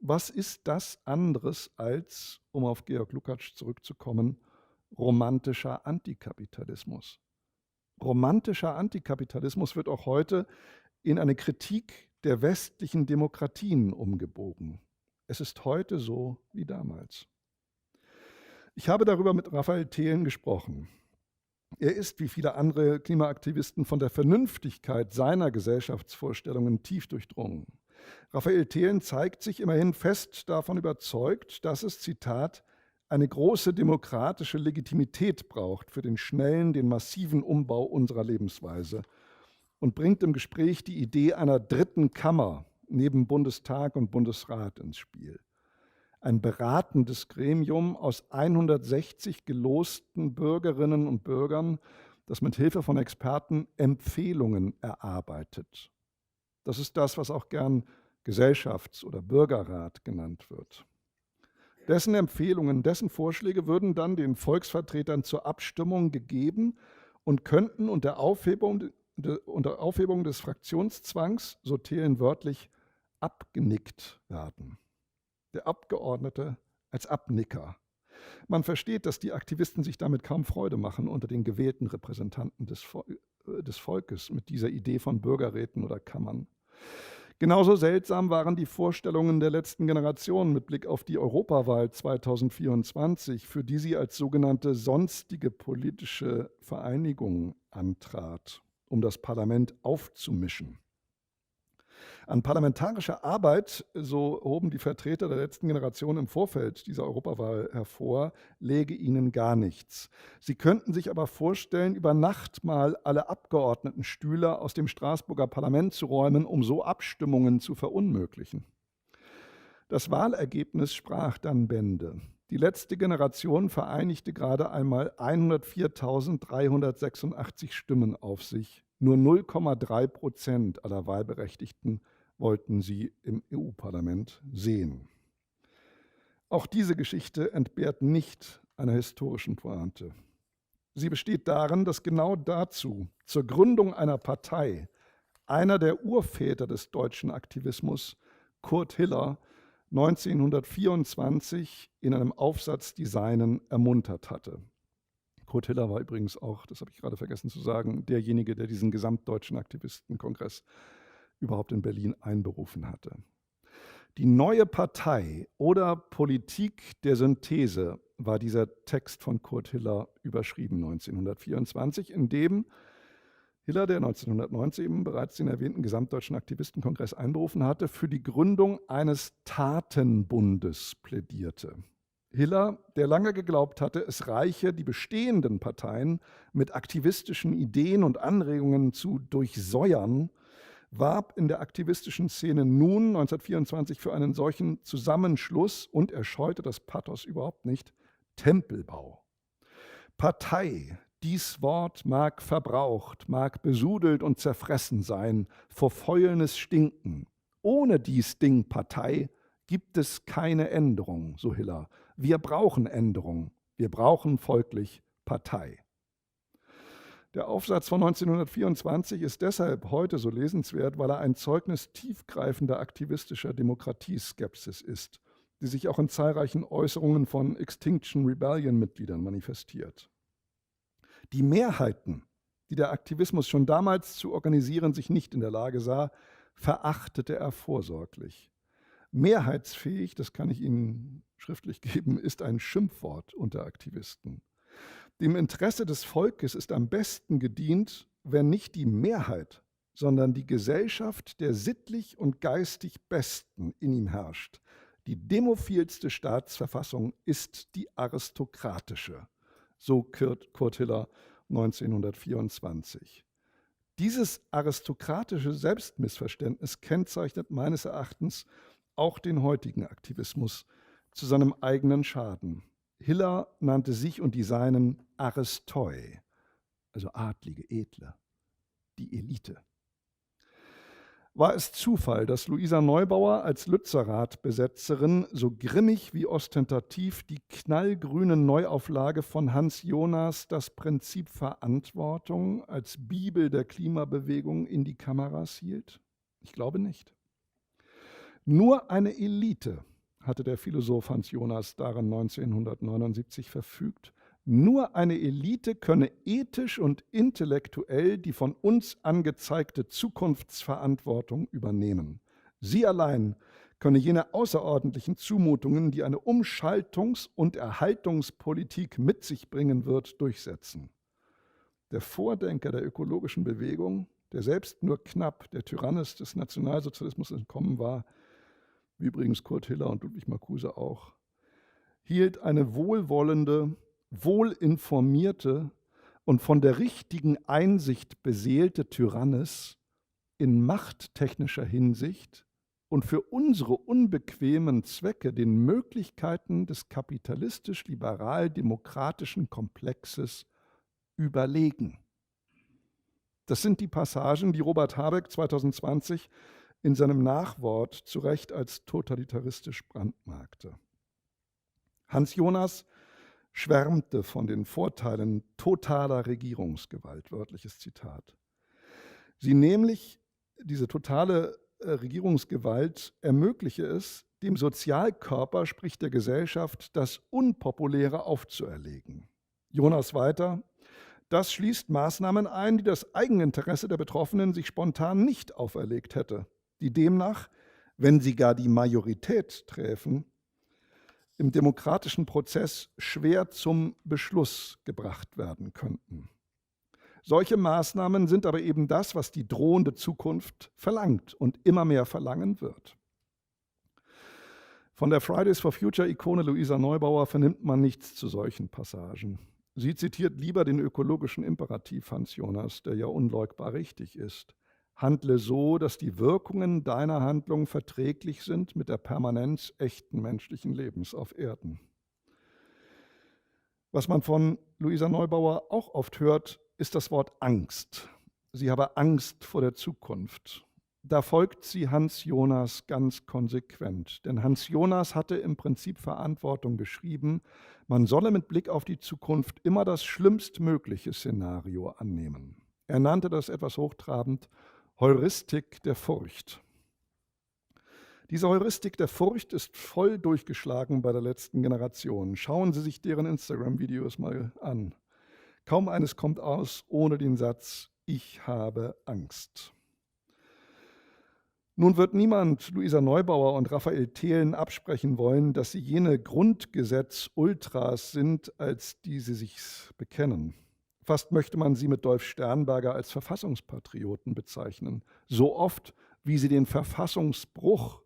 Was ist das anderes als, um auf Georg Lukács zurückzukommen, romantischer Antikapitalismus? Romantischer Antikapitalismus wird auch heute in eine Kritik der westlichen Demokratien umgebogen. Es ist heute so wie damals. Ich habe darüber mit Raphael Thelen gesprochen. Er ist, wie viele andere Klimaaktivisten, von der Vernünftigkeit seiner Gesellschaftsvorstellungen tief durchdrungen. Raphael Thelen zeigt sich immerhin fest davon überzeugt, dass es, Zitat, eine große demokratische Legitimität braucht für den schnellen, den massiven Umbau unserer Lebensweise und bringt im Gespräch die Idee einer dritten Kammer neben Bundestag und Bundesrat ins Spiel. Ein beratendes Gremium aus 160 gelosten Bürgerinnen und Bürgern, das mit Hilfe von Experten Empfehlungen erarbeitet. Das ist das, was auch gern Gesellschafts- oder Bürgerrat genannt wird. Dessen Empfehlungen, dessen Vorschläge würden dann den Volksvertretern zur Abstimmung gegeben und könnten unter Aufhebung des Fraktionszwangs, so Thelen wörtlich, abgenickt werden. Der Abgeordnete als Abnicker. Man versteht, dass die Aktivisten sich damit kaum Freude machen unter den gewählten Repräsentanten des Volkes mit dieser Idee von Bürgerräten oder Kammern. Genauso seltsam waren die Vorstellungen der letzten Generation mit Blick auf die Europawahl 2024, für die sie als sogenannte sonstige politische Vereinigung antrat, um das Parlament aufzumischen. An parlamentarischer Arbeit, so hoben die Vertreter der letzten Generation im Vorfeld dieser Europawahl hervor, läge ihnen gar nichts. Sie könnten sich aber vorstellen, über Nacht mal alle Abgeordnetenstühle aus dem Straßburger Parlament zu räumen, um so Abstimmungen zu verunmöglichen. Das Wahlergebnis sprach dann Bände. Die letzte Generation vereinigte gerade einmal 104.386 Stimmen auf sich. Nur 0,3% aller Wahlberechtigten wollten sie im EU-Parlament sehen. Auch diese Geschichte entbehrt nicht einer historischen Pointe. Sie besteht darin, dass genau dazu, zur Gründung einer Partei, einer der Urväter des deutschen Aktivismus, Kurt Hiller, 1924 in einem Aufsatz die Seinen ermuntert hatte. Kurt Hiller war übrigens auch, das habe ich gerade vergessen zu sagen, derjenige, der diesen gesamtdeutschen Aktivistenkongress überhaupt in Berlin einberufen hatte. Die neue Partei oder Politik der Synthese war dieser Text von Kurt Hiller überschrieben 1924, in dem Hiller, der 1919 eben bereits den erwähnten gesamtdeutschen Aktivistenkongress einberufen hatte, für die Gründung eines Tatenbundes plädierte. Hiller, der lange geglaubt hatte, es reiche, die bestehenden Parteien mit aktivistischen Ideen und Anregungen zu durchsäuern, warb in der aktivistischen Szene nun 1924 für einen solchen Zusammenschluss und er scheute das Pathos überhaupt nicht, Tempelbau. Partei, dies Wort mag verbraucht, mag besudelt und zerfressen sein, vor fäulnis stinken. Ohne dies Ding Partei gibt es keine Änderung, so Hiller. Wir brauchen Änderung, wir brauchen folglich Partei. Der Aufsatz von 1924 ist deshalb heute so lesenswert, weil er ein Zeugnis tiefgreifender aktivistischer Demokratieskepsis ist, die sich auch in zahlreichen Äußerungen von Extinction Rebellion-Mitgliedern manifestiert. Die Mehrheiten, die der Aktivismus schon damals zu organisieren sich nicht in der Lage sah, verachtete er vorsorglich. Mehrheitsfähig, das kann ich Ihnen schriftlich geben, ist ein Schimpfwort unter Aktivisten. Dem Interesse des Volkes ist am besten gedient, wenn nicht die Mehrheit, sondern die Gesellschaft der sittlich und geistig Besten in ihm herrscht. Die demophilste Staatsverfassung ist die aristokratische, so Kurt Hiller 1924. Dieses aristokratische Selbstmissverständnis kennzeichnet meines Erachtens auch den heutigen Aktivismus zu seinem eigenen Schaden. Hiller nannte sich und die Seinen Aristoi, also Adlige, Edle, die Elite. War es Zufall, dass Luisa Neubauer als Lützerath-Besetzerin so grimmig wie ostentativ die knallgrüne Neuauflage von Hans Jonas Das Prinzip Verantwortung als Bibel der Klimabewegung in die Kameras hielt? Ich glaube nicht. Nur eine Elite hatte der Philosoph Hans Jonas darin 1979 verfügt. Nur eine Elite könne ethisch und intellektuell die von uns angezeigte Zukunftsverantwortung übernehmen. Sie allein könne jene außerordentlichen Zumutungen, die eine Umschaltungs- und Erhaltungspolitik mit sich bringen wird, durchsetzen. Der Vordenker der ökologischen Bewegung, der selbst nur knapp der Tyrannis des Nationalsozialismus entkommen war, wie übrigens Kurt Hiller und Ludwig Marcuse auch, hielt eine wohlwollende, wohlinformierte und von der richtigen Einsicht beseelte Tyrannis in machttechnischer Hinsicht und für unsere unbequemen Zwecke den Möglichkeiten des kapitalistisch-liberal-demokratischen Komplexes überlegen. Das sind die Passagen, die Robert Habeck 2020 in seinem Nachwort zu Recht als totalitaristisch brandmarkte. Hans Jonas schwärmte von den Vorteilen totaler Regierungsgewalt, wörtliches Zitat. Sie nämlich, diese totale Regierungsgewalt, ermögliche es, dem Sozialkörper, sprich der Gesellschaft, das Unpopuläre aufzuerlegen. Jonas weiter: Das schließt Maßnahmen ein, die das Eigeninteresse der Betroffenen sich spontan nicht auferlegt hätte, die demnach, wenn sie gar die Majorität träfen, im demokratischen Prozess schwer zum Beschluss gebracht werden könnten. Solche Maßnahmen sind aber eben das, was die drohende Zukunft verlangt und immer mehr verlangen wird. Von der Fridays for Future-Ikone Luisa Neubauer vernimmt man nichts zu solchen Passagen. Sie zitiert lieber den ökologischen Imperativ Hans Jonas, der ja unleugbar richtig ist. Handle so, dass die Wirkungen deiner Handlung verträglich sind mit der Permanenz echten menschlichen Lebens auf Erden. Was man von Luisa Neubauer auch oft hört, ist das Wort Angst. Sie habe Angst vor der Zukunft. Da folgt sie Hans Jonas ganz konsequent. Denn Hans Jonas hatte im Prinzip Verantwortung geschrieben, man solle mit Blick auf die Zukunft immer das schlimmstmögliche Szenario annehmen. Er nannte das etwas hochtrabend Heuristik der Furcht. Diese Heuristik der Furcht ist voll durchgeschlagen bei der letzten Generation. Schauen Sie sich deren Instagram-Videos mal an. Kaum eines kommt aus ohne den Satz, ich habe Angst. Nun wird niemand Luisa Neubauer und Raphael Thelen absprechen wollen, dass sie jene Grundgesetz-Ultras sind, als die sie sich bekennen. Fast möchte man sie mit Dolf Sternberger als Verfassungspatrioten bezeichnen. So oft, wie sie den Verfassungsbruch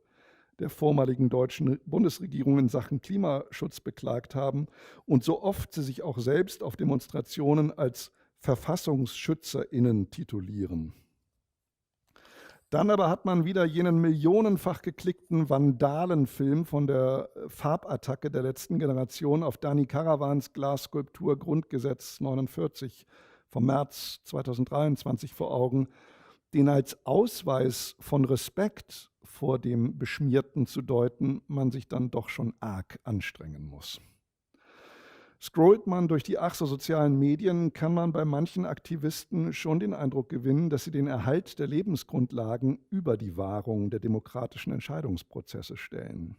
der vormaligen deutschen Bundesregierung in Sachen Klimaschutz beklagt haben und so oft sie sich auch selbst auf Demonstrationen als VerfassungsschützerInnen titulieren. Dann aber hat man wieder jenen millionenfach geklickten Vandalenfilm von der Farbattacke der letzten Generation auf Dani Karawans Glasskulptur Grundgesetz 49 vom März 2023 vor Augen, den als Ausweis von Respekt vor dem Beschmierten zu deuten, man sich dann doch schon arg anstrengen muss. Scrollt man durch die ach so sozialen Medien, kann man bei manchen Aktivisten schon den Eindruck gewinnen, dass sie den Erhalt der Lebensgrundlagen über die Wahrung der demokratischen Entscheidungsprozesse stellen.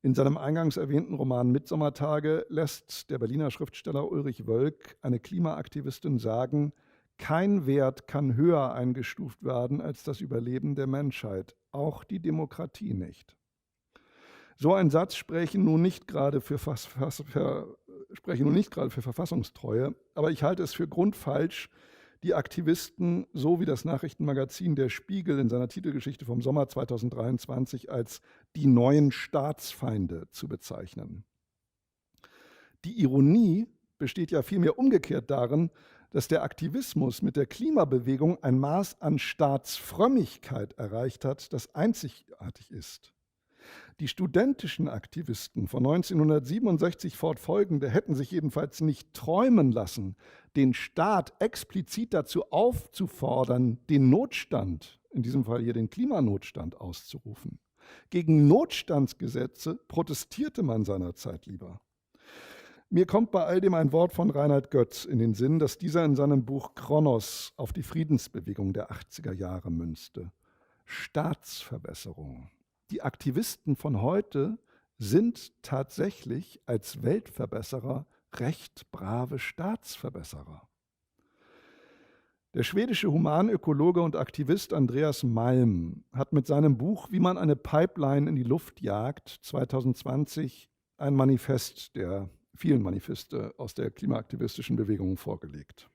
In seinem eingangs erwähnten Roman Mitsommertage lässt der Berliner Schriftsteller Ulrich Wölk eine Klimaaktivistin sagen, kein Wert kann höher eingestuft werden als das Überleben der Menschheit, auch die Demokratie nicht. So ein Satz spreche nun nicht gerade für Verfassungstreue, aber ich halte es für grundfalsch, die Aktivisten, so wie das Nachrichtenmagazin Der Spiegel in seiner Titelgeschichte vom Sommer 2023 als die neuen Staatsfeinde zu bezeichnen. Die Ironie besteht ja vielmehr umgekehrt darin, dass der Aktivismus mit der Klimabewegung ein Maß an Staatsfrömmigkeit erreicht hat, das einzigartig ist. Die studentischen Aktivisten von 1967 fortfolgende hätten sich jedenfalls nicht träumen lassen, den Staat explizit dazu aufzufordern, den Notstand, in diesem Fall hier den Klimanotstand, auszurufen. Gegen Notstandsgesetze protestierte man seinerzeit lieber. Mir kommt bei all dem ein Wort von Reinhard Götz in den Sinn, das dieser in seinem Buch Kronos auf die Friedensbewegung der 80er Jahre münzte. Staatsverbesserung. Die Aktivisten von heute sind tatsächlich als Weltverbesserer recht brave Staatsverbesserer. Der schwedische Humanökologe und Aktivist Andreas Malm hat mit seinem Buch Wie man eine Pipeline in die Luft jagt 2020 ein Manifest der vielen Manifeste aus der klimaaktivistischen Bewegung vorgelegt.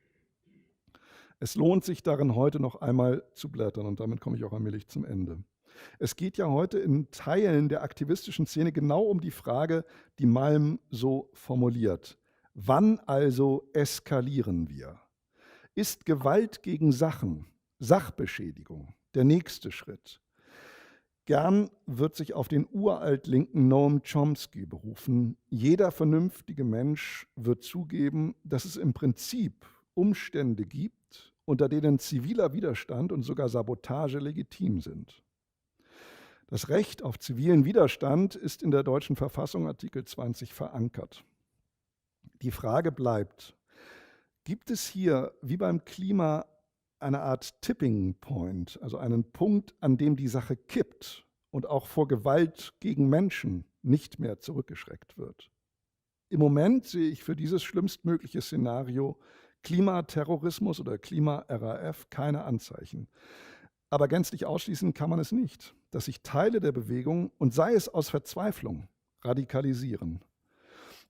Es lohnt sich darin heute noch einmal zu blättern und damit komme ich auch allmählich zum Ende. Es geht ja heute in Teilen der aktivistischen Szene genau um die Frage, die Malm so formuliert. Wann also eskalieren wir? Ist Gewalt gegen Sachen, Sachbeschädigung der nächste Schritt? Gern wird sich auf den uralt linken Noam Chomsky berufen. Jeder vernünftige Mensch wird zugeben, dass es im Prinzip Umstände gibt, unter denen ziviler Widerstand und sogar Sabotage legitim sind. Das Recht auf zivilen Widerstand ist in der deutschen Verfassung Artikel 20 verankert. Die Frage bleibt, gibt es hier wie beim Klima eine Art Tipping Point, also einen Punkt, an dem die Sache kippt und auch vor Gewalt gegen Menschen nicht mehr zurückgeschreckt wird? Im Moment sehe ich für dieses schlimmstmögliche Szenario Klimaterrorismus oder Klima-RAF keine Anzeichen. Aber gänzlich ausschließen kann man es nicht, dass sich Teile der Bewegung, und sei es aus Verzweiflung, radikalisieren.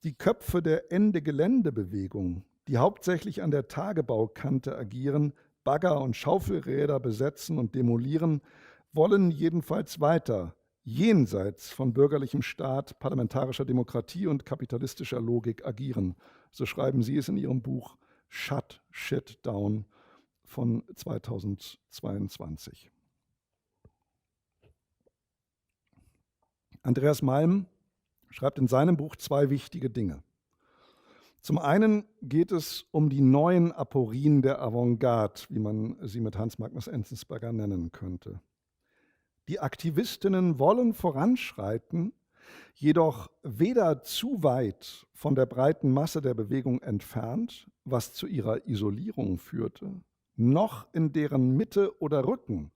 Die Köpfe der Ende-Gelände-Bewegung, die hauptsächlich an der Tagebaukante agieren, Bagger und Schaufelräder besetzen und demolieren, wollen jedenfalls weiter, jenseits von bürgerlichem Staat, parlamentarischer Demokratie und kapitalistischer Logik agieren. So schreiben Sie es in Ihrem Buch Shut Shit Down von 2022. Andreas Malm schreibt in seinem Buch zwei wichtige Dinge. Zum einen geht es um die neuen Aporien der Avantgarde, wie man sie mit Hans Magnus Enzensberger nennen könnte. Die Aktivistinnen wollen voranschreiten, jedoch weder zu weit von der breiten Masse der Bewegung entfernt, was zu ihrer Isolierung führte, noch in deren Mitte oder Rücken,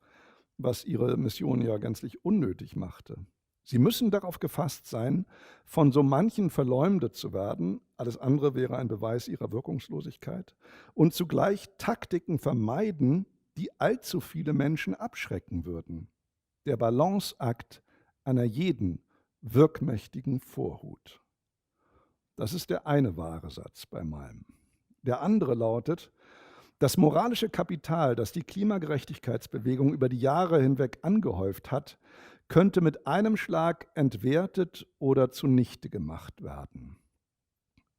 was ihre Mission ja gänzlich unnötig machte. Sie müssen darauf gefasst sein, von so manchen verleumdet zu werden, alles andere wäre ein Beweis ihrer Wirkungslosigkeit, und zugleich Taktiken vermeiden, die allzu viele Menschen abschrecken würden. Der Balanceakt einer jeden wirkmächtigen Vorhut. Das ist der eine wahre Satz bei Malm. Der andere lautet, das moralische Kapital, das die Klimagerechtigkeitsbewegung über die Jahre hinweg angehäuft hat, könnte mit einem Schlag entwertet oder zunichte gemacht werden.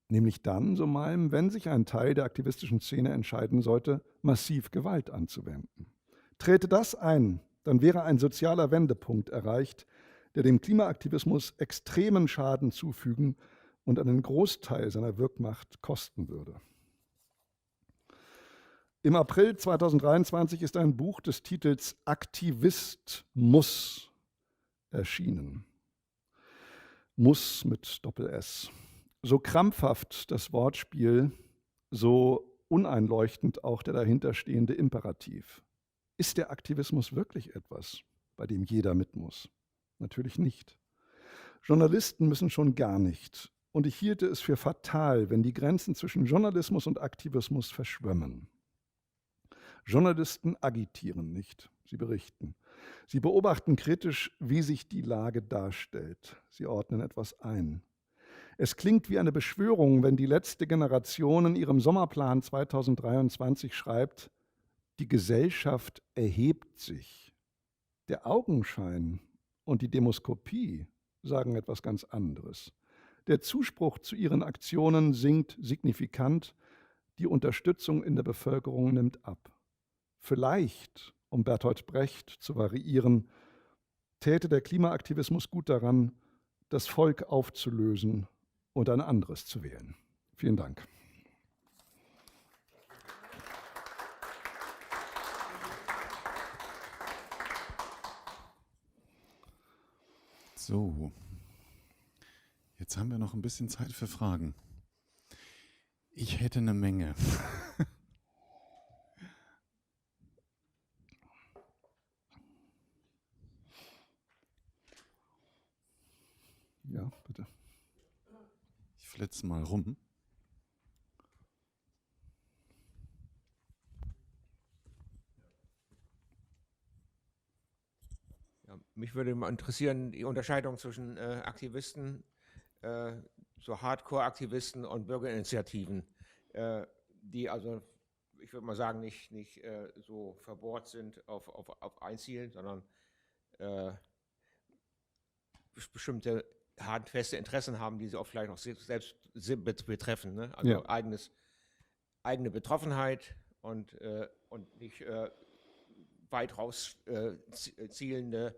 Nämlich dann, so Malm, wenn sich ein Teil der aktivistischen Szene entscheiden sollte, massiv Gewalt anzuwenden. Trete das ein, dann wäre ein sozialer Wendepunkt erreicht, der dem Klimaaktivismus extremen Schaden zufügen und einen Großteil seiner Wirkmacht kosten würde. Im April 2023 ist ein Buch des Titels Aktivist erschienen. Muss mit Doppel-S. So krampfhaft das Wortspiel, so uneinleuchtend auch der dahinterstehende Imperativ. Ist der Aktivismus wirklich etwas, bei dem jeder mit muss? Natürlich nicht. Journalisten müssen schon gar nicht. Und ich hielte es für fatal, wenn die Grenzen zwischen Journalismus und Aktivismus verschwimmen. Journalisten agitieren nicht, sie berichten. Sie beobachten kritisch, wie sich die Lage darstellt. Sie ordnen etwas ein. Es klingt wie eine Beschwörung, wenn die letzte Generation in ihrem Sommerplan 2023 schreibt, die Gesellschaft erhebt sich. Der Augenschein und die Demoskopie sagen etwas ganz anderes. Der Zuspruch zu ihren Aktionen sinkt signifikant, die Unterstützung in der Bevölkerung nimmt ab. Vielleicht, um Bertolt Brecht zu variieren, täte der Klimaaktivismus gut daran, das Volk aufzulösen und ein anderes zu wählen. Vielen Dank.
So, jetzt haben wir noch ein bisschen Zeit für Fragen. Ich hätte eine Menge.
Ja, bitte.
Ich flitze mal rum.
Ja, mich würde mal interessieren, die Unterscheidung zwischen Aktivisten, so Hardcore-Aktivisten und Bürgerinitiativen, die also, ich würde mal sagen, nicht so verbohrt sind auf ein Ziel, sondern bestimmte handfeste Interessen haben, die sie auch vielleicht noch selbst betreffen. Ne? Also
Ja.
eigene Betroffenheit und nicht weit raus zielende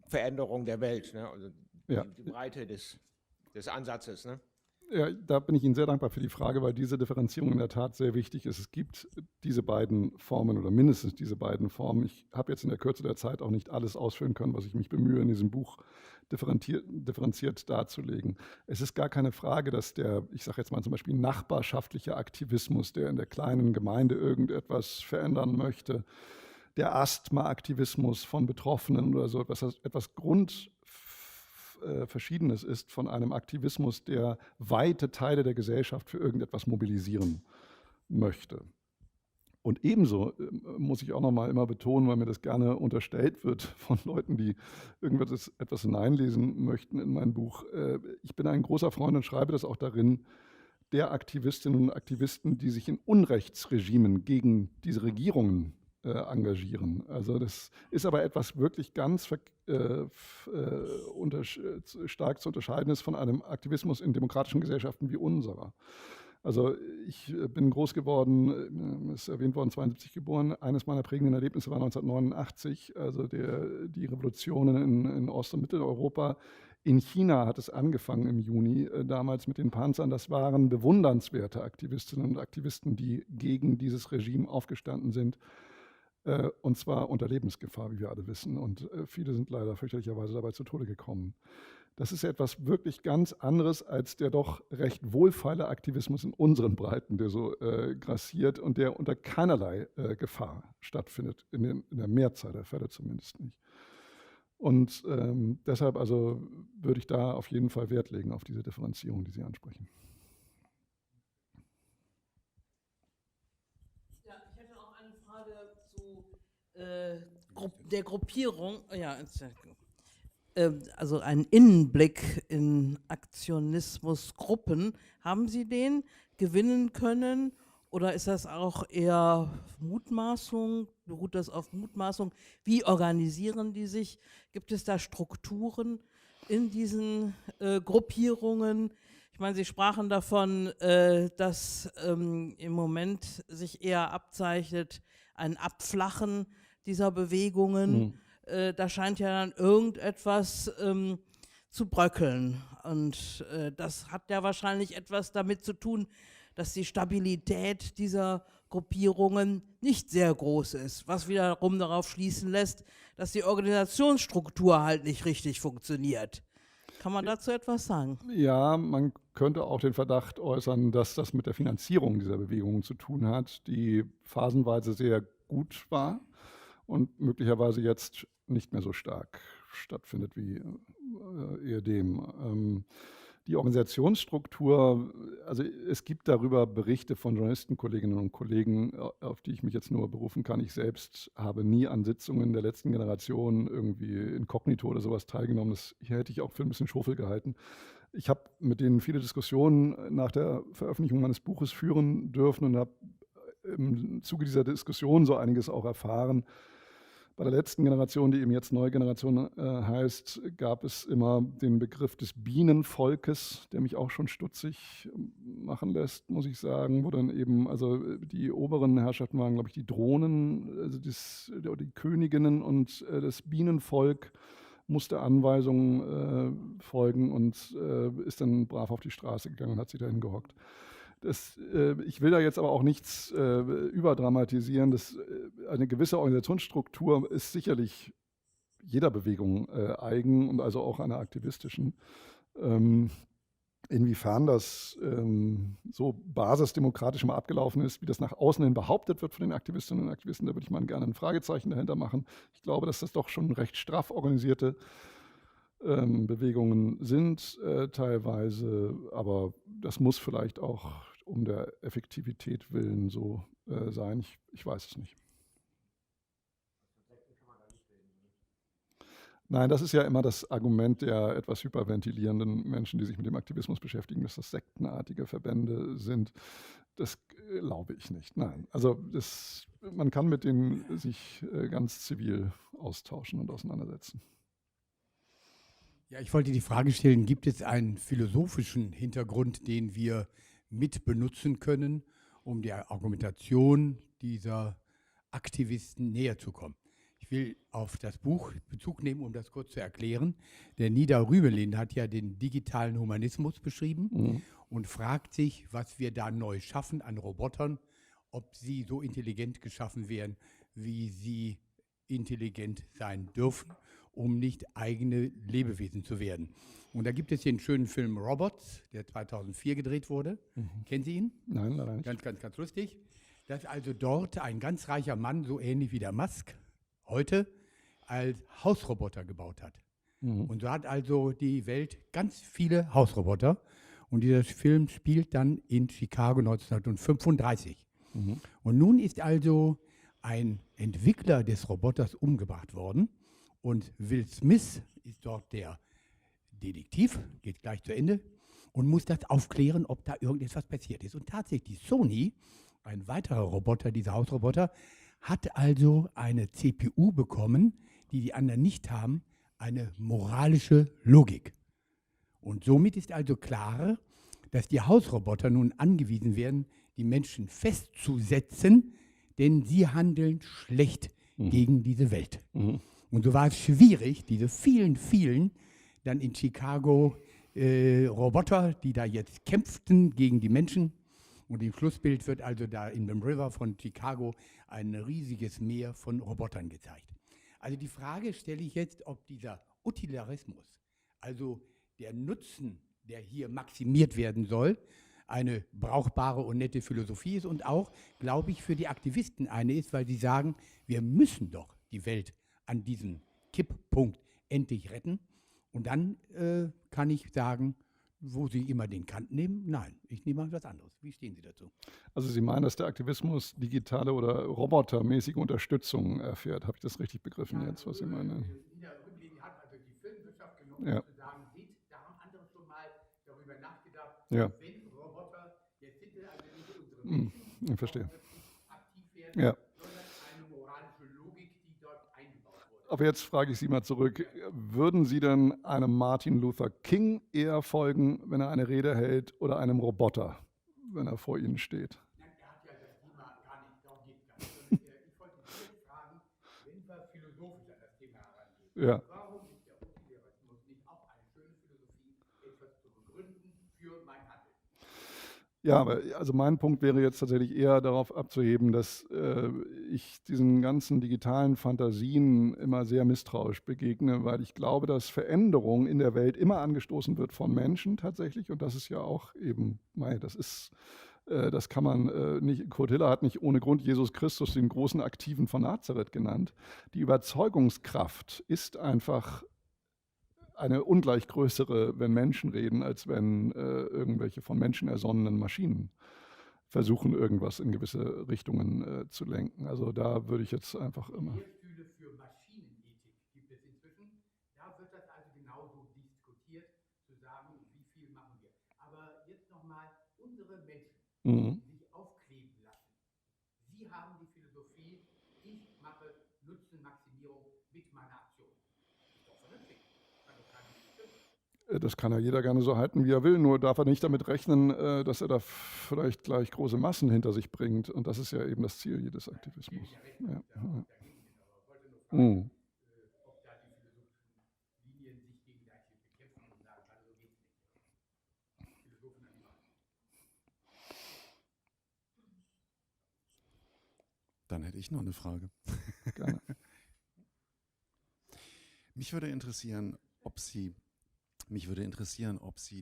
Veränderung der Welt. Ne? Also
Ja.
die Breite des Ansatzes. Ne?
Ja, da bin ich Ihnen sehr dankbar für die Frage, weil diese Differenzierung in der Tat sehr wichtig ist. Es gibt diese beiden Formen oder mindestens diese beiden Formen. Ich habe jetzt in der Kürze der Zeit auch nicht alles ausführen können, was ich mich bemühe, in diesem Buch differenziert darzulegen. Es ist gar keine Frage, dass der, ich sage jetzt mal zum Beispiel nachbarschaftliche Aktivismus, der in der kleinen Gemeinde irgendetwas verändern möchte, der Asthma-Aktivismus von Betroffenen oder so etwas Verschiedenes ist von einem Aktivismus, der weite Teile der Gesellschaft für irgendetwas mobilisieren möchte. Und ebenso muss ich auch noch mal immer betonen, weil mir das gerne unterstellt wird von Leuten, die etwas hineinlesen möchten in mein Buch. Ich bin ein großer Freund und schreibe das auch darin, der Aktivistinnen und Aktivisten, die sich in Unrechtsregimen gegen diese Regierungen engagieren. Also das ist aber etwas wirklich ganz stark zu unterscheidendes von einem Aktivismus in demokratischen Gesellschaften wie unserer. Also ich bin groß geworden, ist erwähnt worden, 72 geboren. Eines meiner prägenden Erlebnisse war 1989, also die Revolutionen in Ost- und Mitteleuropa. In China hat es angefangen im Juni, damals mit den Panzern. Das waren bewundernswerte Aktivistinnen und Aktivisten, die gegen dieses Regime aufgestanden sind. Und zwar unter Lebensgefahr, wie wir alle wissen. Und viele sind leider fürchterlicherweise dabei zu Tode gekommen. Das ist etwas wirklich ganz anderes als der doch recht wohlfeile Aktivismus in unseren Breiten, der so grassiert und der unter keinerlei Gefahr stattfindet, in der Mehrzahl der Fälle zumindest nicht. Und deshalb also würde ich da auf jeden Fall Wert legen auf diese Differenzierung, die Sie ansprechen.
Ja, ich hätte auch eine Frage zu der Gruppierung. Ja, also einen Innenblick in Aktionismusgruppen. Haben Sie den gewinnen können oder ist das auch eher Mutmaßung? Beruht das auf Mutmaßung? Wie organisieren die sich? Gibt es da Strukturen in diesen Gruppierungen? Ich meine, Sie sprachen davon, dass im Moment sich eher abzeichnet ein Abflachen dieser Bewegungen. Da scheint ja dann irgendetwas zu bröckeln. Und das hat ja wahrscheinlich etwas damit zu tun, dass die Stabilität dieser Gruppierungen nicht sehr groß ist, was wiederum darauf schließen lässt, dass die Organisationsstruktur halt nicht richtig funktioniert. Kann man dazu etwas sagen?
Ja, man könnte auch den Verdacht äußern, dass das mit der Finanzierung dieser Bewegungen zu tun hat, die phasenweise sehr gut war und möglicherweise jetzt nicht mehr so stark stattfindet wie ehedem. Die Organisationsstruktur, also es gibt darüber Berichte von Journalistenkolleginnen und Kollegen, auf die ich mich jetzt nur berufen kann. Ich selbst habe nie an Sitzungen der letzten Generation irgendwie inkognito oder sowas teilgenommen. Das hier hätte ich auch für ein bisschen Schwurbel gehalten. Ich habe mit denen viele Diskussionen nach der Veröffentlichung meines Buches führen dürfen und habe im Zuge dieser Diskussion so einiges auch erfahren. Bei der letzten Generation, die eben jetzt neue Generation heißt, gab es immer den Begriff des Bienenvolkes, der mich auch schon stutzig machen lässt, muss ich sagen, wo dann eben, also die oberen Herrschaften waren, glaube ich, die Drohnen, also die Königinnen, und das Bienenvolk musste Anweisungen folgen und ist dann brav auf die Straße gegangen und hat sich dahin gehockt. Ich will da jetzt aber auch nichts überdramatisieren. Eine gewisse Organisationsstruktur ist sicherlich jeder Bewegung eigen und also auch einer aktivistischen. Inwiefern das so basisdemokratisch mal abgelaufen ist, wie das nach außen hin behauptet wird von den Aktivistinnen und Aktivisten, da würde ich mal gerne ein Fragezeichen dahinter machen. Ich glaube, dass das doch schon recht straff organisierte Bewegungen sind teilweise, aber das muss vielleicht auch um der Effektivität willen so sein. Ich weiß es nicht. Nein, das ist ja immer das Argument der etwas hyperventilierenden Menschen, die sich mit dem Aktivismus beschäftigen, dass das sektenartige Verbände sind. Das glaube ich nicht. Nein, also man kann mit denen sich ganz zivil austauschen und auseinandersetzen.
Ja, ich wollte die Frage stellen, gibt es einen philosophischen Hintergrund, den wir mit benutzen können, um der Argumentation dieser Aktivisten näher zu kommen? Ich will auf das Buch Bezug nehmen, um das kurz zu erklären. Der Nida Rümelin hat ja den digitalen Humanismus beschrieben und fragt sich, was wir da neu schaffen an Robotern, ob sie so intelligent geschaffen werden, wie sie intelligent sein dürfen, um nicht eigene Lebewesen zu werden. Und da gibt es den schönen Film Robots, der 2004 gedreht wurde. Kennen Sie ihn?
Nein, leider nicht.
Ganz lustig. Dass also dort ein ganz reicher Mann, so ähnlich wie der Musk, heute als Hausroboter gebaut hat. Und so hat also die Welt ganz viele Hausroboter. Und dieser Film spielt dann in Chicago 1935. Und nun ist also ein Entwickler des Roboters umgebracht worden. Und Will Smith ist dort der Detektiv, geht gleich zu Ende, und muss das aufklären, ob da irgendetwas passiert ist. Und tatsächlich, Sony, ein weiterer Roboter, dieser Hausroboter, hat also eine CPU bekommen, die die anderen nicht haben, eine moralische Logik. Und somit ist also klar, dass die Hausroboter nun angewiesen werden, die Menschen festzusetzen, denn sie handeln schlecht gegen diese Welt. Und so war es schwierig, diese vielen dann in Chicago Roboter, die da jetzt kämpften gegen die Menschen. Und im Schlussbild wird also da in dem River von Chicago ein riesiges Meer von Robotern gezeigt. Also die Frage stelle ich jetzt, ob dieser Utilitarismus, also der Nutzen, der hier maximiert werden soll, eine brauchbare und nette Philosophie ist und auch, glaube ich, für die Aktivisten eine ist, weil sie sagen, wir müssen doch die Welt an diesem Kipppunkt endlich retten. Und dann kann ich sagen, wo Sie immer den Kant nehmen, nein, ich nehme mal was anderes. Wie stehen Sie dazu?
Also Sie meinen, dass der Aktivismus digitale oder robotermäßige Unterstützung erfährt. Habe ich das richtig begriffen jetzt, was Sie meinen?
Nida Rümelin hat also die Filmwirtschaft genommen,
Ja.
um zu sagen, seht, da haben andere schon mal darüber nachgedacht,
Ja.
wenn Roboter, jetzt sind wir also nicht unsere Menschen, die
Ich verstehe.
aktiv werden,
Ja.
sondern eine moralische Logik, die dort eingebaut wurde.
Aber jetzt frage ich Sie mal zurück, würden Sie denn einem Martin Luther King eher folgen, wenn er eine Rede hält, oder einem Roboter, wenn er vor Ihnen steht?
Nein, er hat ja das Thema gar nicht, darum geht es gar nicht. Sondern ich wollte Sie jetzt fragen, wenn wir philosophisch an das Thema herangehen,
Ja.
warum ist der Utilitarismus nicht auch eine schöne Philosophie, etwas zu begründen für mein Handeln?
Ja, aber also mein Punkt wäre jetzt tatsächlich eher darauf abzuheben, dass ich diesen ganzen digitalen Fantasien immer sehr misstrauisch begegne, weil ich glaube, dass Veränderung in der Welt immer angestoßen wird von Menschen tatsächlich. Und das ist ja auch eben, das kann man nicht, Kurt Hiller hat nicht ohne Grund Jesus Christus den großen Aktiven von Nazareth genannt. Die Überzeugungskraft ist einfach eine ungleich größere, wenn Menschen reden, als wenn irgendwelche von Menschen ersonnenen Maschinen versuchen, irgendwas in gewisse Richtungen zu lenken. Also da würde ich jetzt einfach immer...
Lehrstühle für Maschinenethik gibt es inzwischen. Da wird das also genauso diskutiert, zu sagen, wie viel machen wir. Aber jetzt nochmal, unsere Menschen, die sich aufkleben lassen. Sie haben die Philosophie, ich mache Nutzenmaximierung Regierung mit meiner Aktion. Ist doch vernünftig. Kann doch keiner bestimmen.
Das kann ja jeder gerne so halten, wie er will, nur darf er nicht damit rechnen, dass er da vielleicht gleich große Massen hinter sich bringt. Und das ist ja eben das Ziel jedes Aktivismus. Ja. Mhm.
Ob da die philosophischen Linien sich gegenseitig bekämpfen und sagen, also so geht's nicht. Philosophen an die Macht.
Dann hätte ich noch eine Frage.
Gerne.
Mich würde interessieren, ob Sie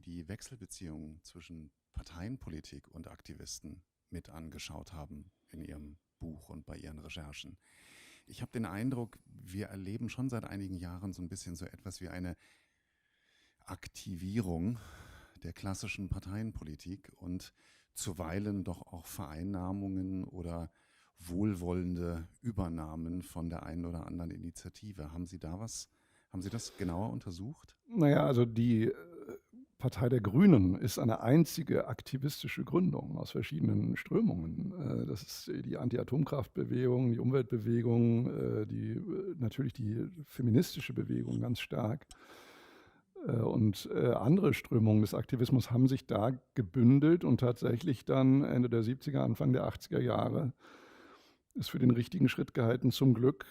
die Wechselbeziehungen zwischen Parteienpolitik und Aktivisten mit angeschaut haben in Ihrem Buch und bei Ihren Recherchen. Ich habe den Eindruck, wir erleben schon seit einigen Jahren so ein bisschen so etwas wie eine Aktivierung der klassischen Parteienpolitik und zuweilen doch auch Vereinnahmungen oder wohlwollende Übernahmen von der einen oder anderen Initiative. Haben Sie das genauer untersucht?
Naja, also die Partei der Grünen ist eine einzige aktivistische Gründung aus verschiedenen Strömungen. Das ist die Anti-Atomkraftbewegung, die Umweltbewegung, natürlich die feministische Bewegung ganz stark. Und andere Strömungen des Aktivismus haben sich da gebündelt und tatsächlich dann Ende der 70er, Anfang der 80er Jahre ist für den richtigen Schritt gehalten, zum Glück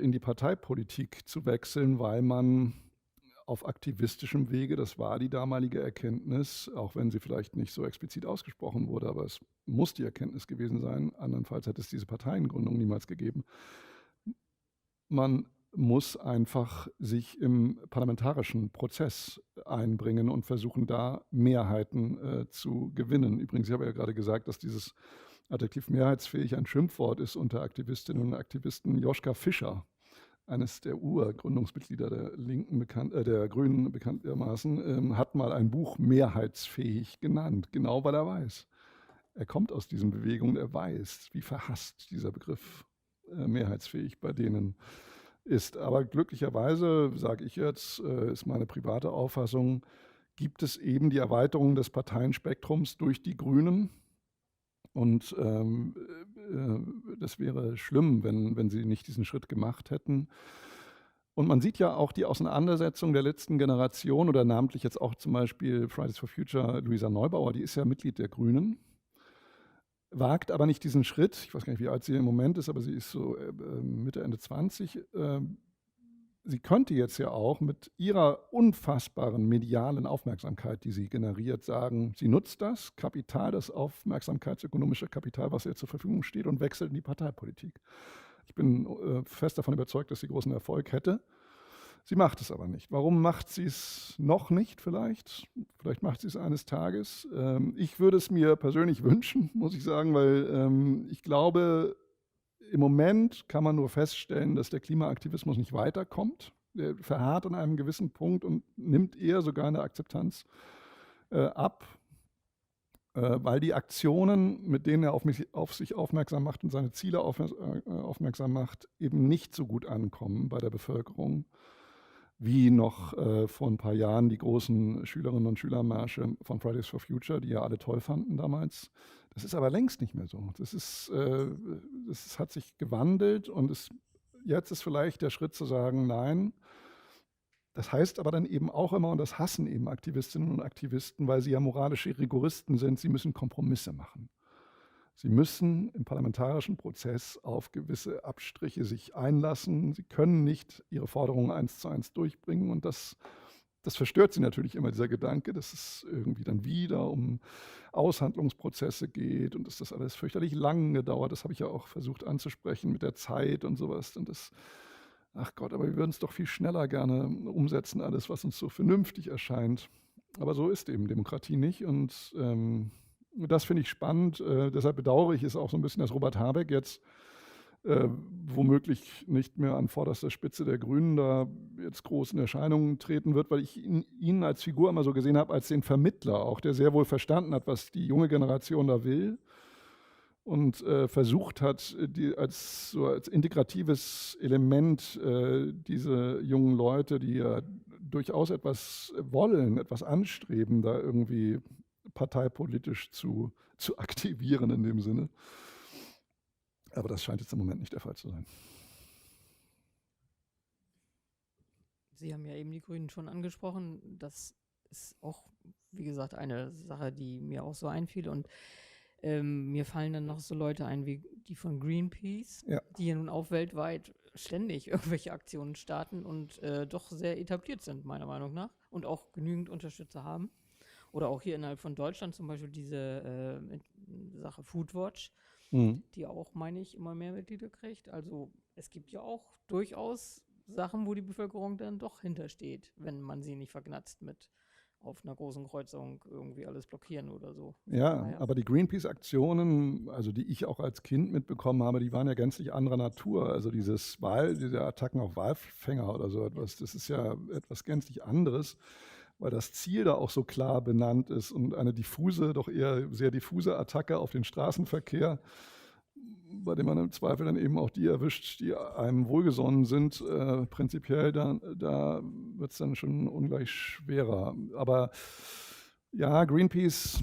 in die Parteipolitik zu wechseln, weil man auf aktivistischem Wege, das war die damalige Erkenntnis, auch wenn sie vielleicht nicht so explizit ausgesprochen wurde, aber es muss die Erkenntnis gewesen sein, andernfalls hätte es diese Parteiengründung niemals gegeben. Man muss einfach sich im parlamentarischen Prozess einbringen und versuchen, da Mehrheiten zu gewinnen. Übrigens, ich habe ja gerade gesagt, dass dieses Adjektiv mehrheitsfähig ein Schimpfwort ist unter Aktivistinnen und Aktivisten. Joschka Fischer, eines der Urgründungsmitglieder der der Grünen bekanntermaßen, hat mal ein Buch mehrheitsfähig genannt, genau weil er weiß. Er kommt aus diesen Bewegungen, er weiß, wie verhasst dieser Begriff mehrheitsfähig bei denen ist. Aber glücklicherweise, sage ich jetzt, ist meine private Auffassung, gibt es eben die Erweiterung des Parteienspektrums durch die Grünen. Und das wäre schlimm, wenn sie nicht diesen Schritt gemacht hätten. Und man sieht ja auch die Auseinandersetzung der letzten Generation oder namentlich jetzt auch zum Beispiel Fridays for Future, Luisa Neubauer, die ist ja Mitglied der Grünen, wagt aber nicht diesen Schritt. Ich weiß gar nicht, wie alt sie im Moment ist, aber sie ist so Mitte, Ende 20. Sie könnte jetzt ja auch mit ihrer unfassbaren medialen Aufmerksamkeit, die sie generiert, sagen, sie nutzt das Kapital, das aufmerksamkeitsökonomische Kapital, was ihr zur Verfügung steht, und wechselt in die Parteipolitik. Ich bin fest davon überzeugt, dass sie großen Erfolg hätte. Sie macht es aber nicht. Warum macht sie es noch nicht vielleicht? Vielleicht macht sie es eines Tages. Ich würde es mir persönlich wünschen, muss ich sagen, weil ich glaube, im Moment kann man nur feststellen, dass der Klimaaktivismus nicht weiterkommt. Der verharrt an einem gewissen Punkt und nimmt eher sogar eine Akzeptanz ab, weil die Aktionen, mit denen er auf sich aufmerksam macht und seine Ziele aufmerksam macht, eben nicht so gut ankommen bei der Bevölkerung, wie noch vor ein paar Jahren die großen Schülerinnen und Schülermärsche von Fridays for Future, die ja alle toll fanden damals. Das ist aber längst nicht mehr so. Das hat sich gewandelt und jetzt ist vielleicht der Schritt zu sagen, nein. Das heißt aber dann eben auch immer, und das hassen eben Aktivistinnen und Aktivisten, weil sie ja moralische Rigoristen sind, sie müssen Kompromisse machen. Sie müssen im parlamentarischen Prozess auf gewisse Abstriche sich einlassen. Sie können nicht ihre Forderungen 1:1 durchbringen. Und das verstört sie natürlich immer, dieser Gedanke, dass es irgendwie dann wieder um Aushandlungsprozesse geht und dass das alles fürchterlich lange dauert. Das habe ich ja auch versucht anzusprechen mit der Zeit und sowas. Und ach Gott, aber wir würden es doch viel schneller gerne umsetzen, alles, was uns so vernünftig erscheint. Aber so ist eben Demokratie nicht. Und das finde ich spannend. Deshalb bedauere ich es auch so ein bisschen, dass Robert Habeck jetzt womöglich nicht mehr an vorderster Spitze der Grünen da jetzt groß in Erscheinung treten wird, weil ich ihn als Figur immer so gesehen habe, als den Vermittler auch, der sehr wohl verstanden hat, was die junge Generation da will und versucht hat, als integratives Element diese jungen Leute, die ja durchaus etwas wollen, etwas anstreben, da irgendwie parteipolitisch zu aktivieren in dem Sinne. Aber das scheint jetzt im Moment nicht der Fall zu sein.
Sie haben ja eben die Grünen schon angesprochen. Das ist auch, wie gesagt, eine Sache, die mir auch so einfiel. Und mir fallen dann noch so Leute ein wie die von Greenpeace,
Ja.
die ja nun auch weltweit ständig irgendwelche Aktionen starten und doch sehr etabliert sind, meiner Meinung nach, und auch genügend Unterstützer haben. Oder auch hier innerhalb von Deutschland zum Beispiel diese Sache Foodwatch, die auch, meine ich, immer mehr Mitglieder kriegt. Also es gibt ja auch durchaus Sachen, wo die Bevölkerung dann doch hintersteht, wenn man sie nicht vergnatzt mit auf einer großen Kreuzung irgendwie alles blockieren oder so.
Ja,
Naja.
aber die Greenpeace-Aktionen, also die ich auch als Kind mitbekommen habe, die waren ja gänzlich anderer Natur. Also diese Attacken auf Walfänger oder so etwas, das ist ja etwas gänzlich anderes, weil das Ziel da auch so klar benannt ist und eine diffuse, doch eher sehr diffuse Attacke auf den Straßenverkehr, bei dem man im Zweifel dann eben auch die erwischt, die einem wohlgesonnen sind. Prinzipiell, da wird es dann schon ungleich schwerer. Aber ja, Greenpeace,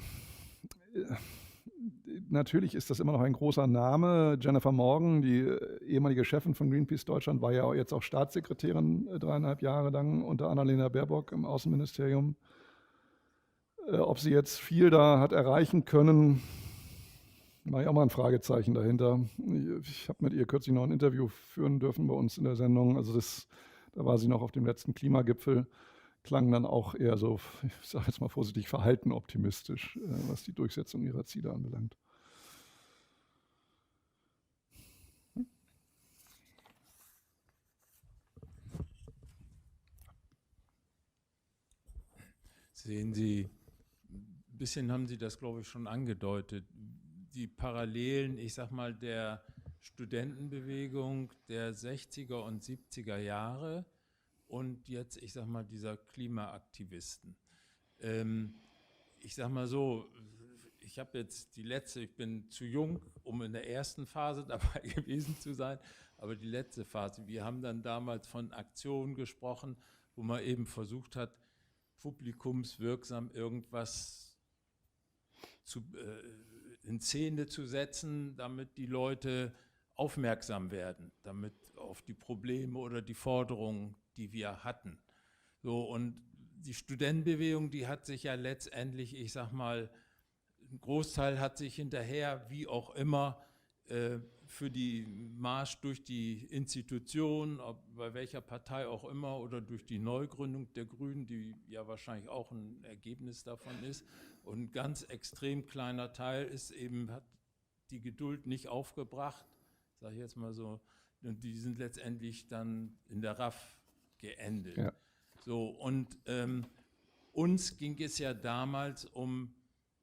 natürlich ist das immer noch ein großer Name. Jennifer Morgan, die ehemalige Chefin von Greenpeace Deutschland, war ja jetzt auch Staatssekretärin 3,5 Jahre lang unter Annalena Baerbock im Außenministerium. Ob sie jetzt viel da hat erreichen können, mache ich auch mal ein Fragezeichen dahinter. Ich habe mit ihr kürzlich noch ein Interview führen dürfen bei uns in der Sendung. Also da war sie noch auf dem letzten Klimagipfel, klang dann auch eher so, ich sage jetzt mal vorsichtig, verhalten optimistisch, was die Durchsetzung ihrer Ziele anbelangt.
Sehen Sie, ein bisschen haben Sie das, glaube ich, schon angedeutet, die Parallelen, ich sag mal, der Studentenbewegung der 60er und 70er Jahre und jetzt, ich sag mal, dieser Klimaaktivisten. Ich sag mal so, ich habe jetzt ich bin zu jung, um in der ersten Phase dabei gewesen zu sein, aber die letzte Phase, wir haben dann damals von Aktionen gesprochen, wo man eben versucht hat, publikumswirksam irgendwas in Szene zu setzen, damit die Leute aufmerksam werden, damit auf die Probleme oder die Forderungen, die wir hatten. So, und die Studentenbewegung, die hat sich ja letztendlich, ich sag mal, ein Großteil hat sich hinterher, wie auch immer, für die Marsch durch die Institution, bei welcher Partei auch immer, oder durch die Neugründung der Grünen, die ja wahrscheinlich auch ein Ergebnis davon ist. Und ein ganz extrem kleiner Teil hat die Geduld nicht aufgebracht, sage ich jetzt mal so, und die sind letztendlich dann in der RAF geendet. Ja. So, und uns ging es ja damals um,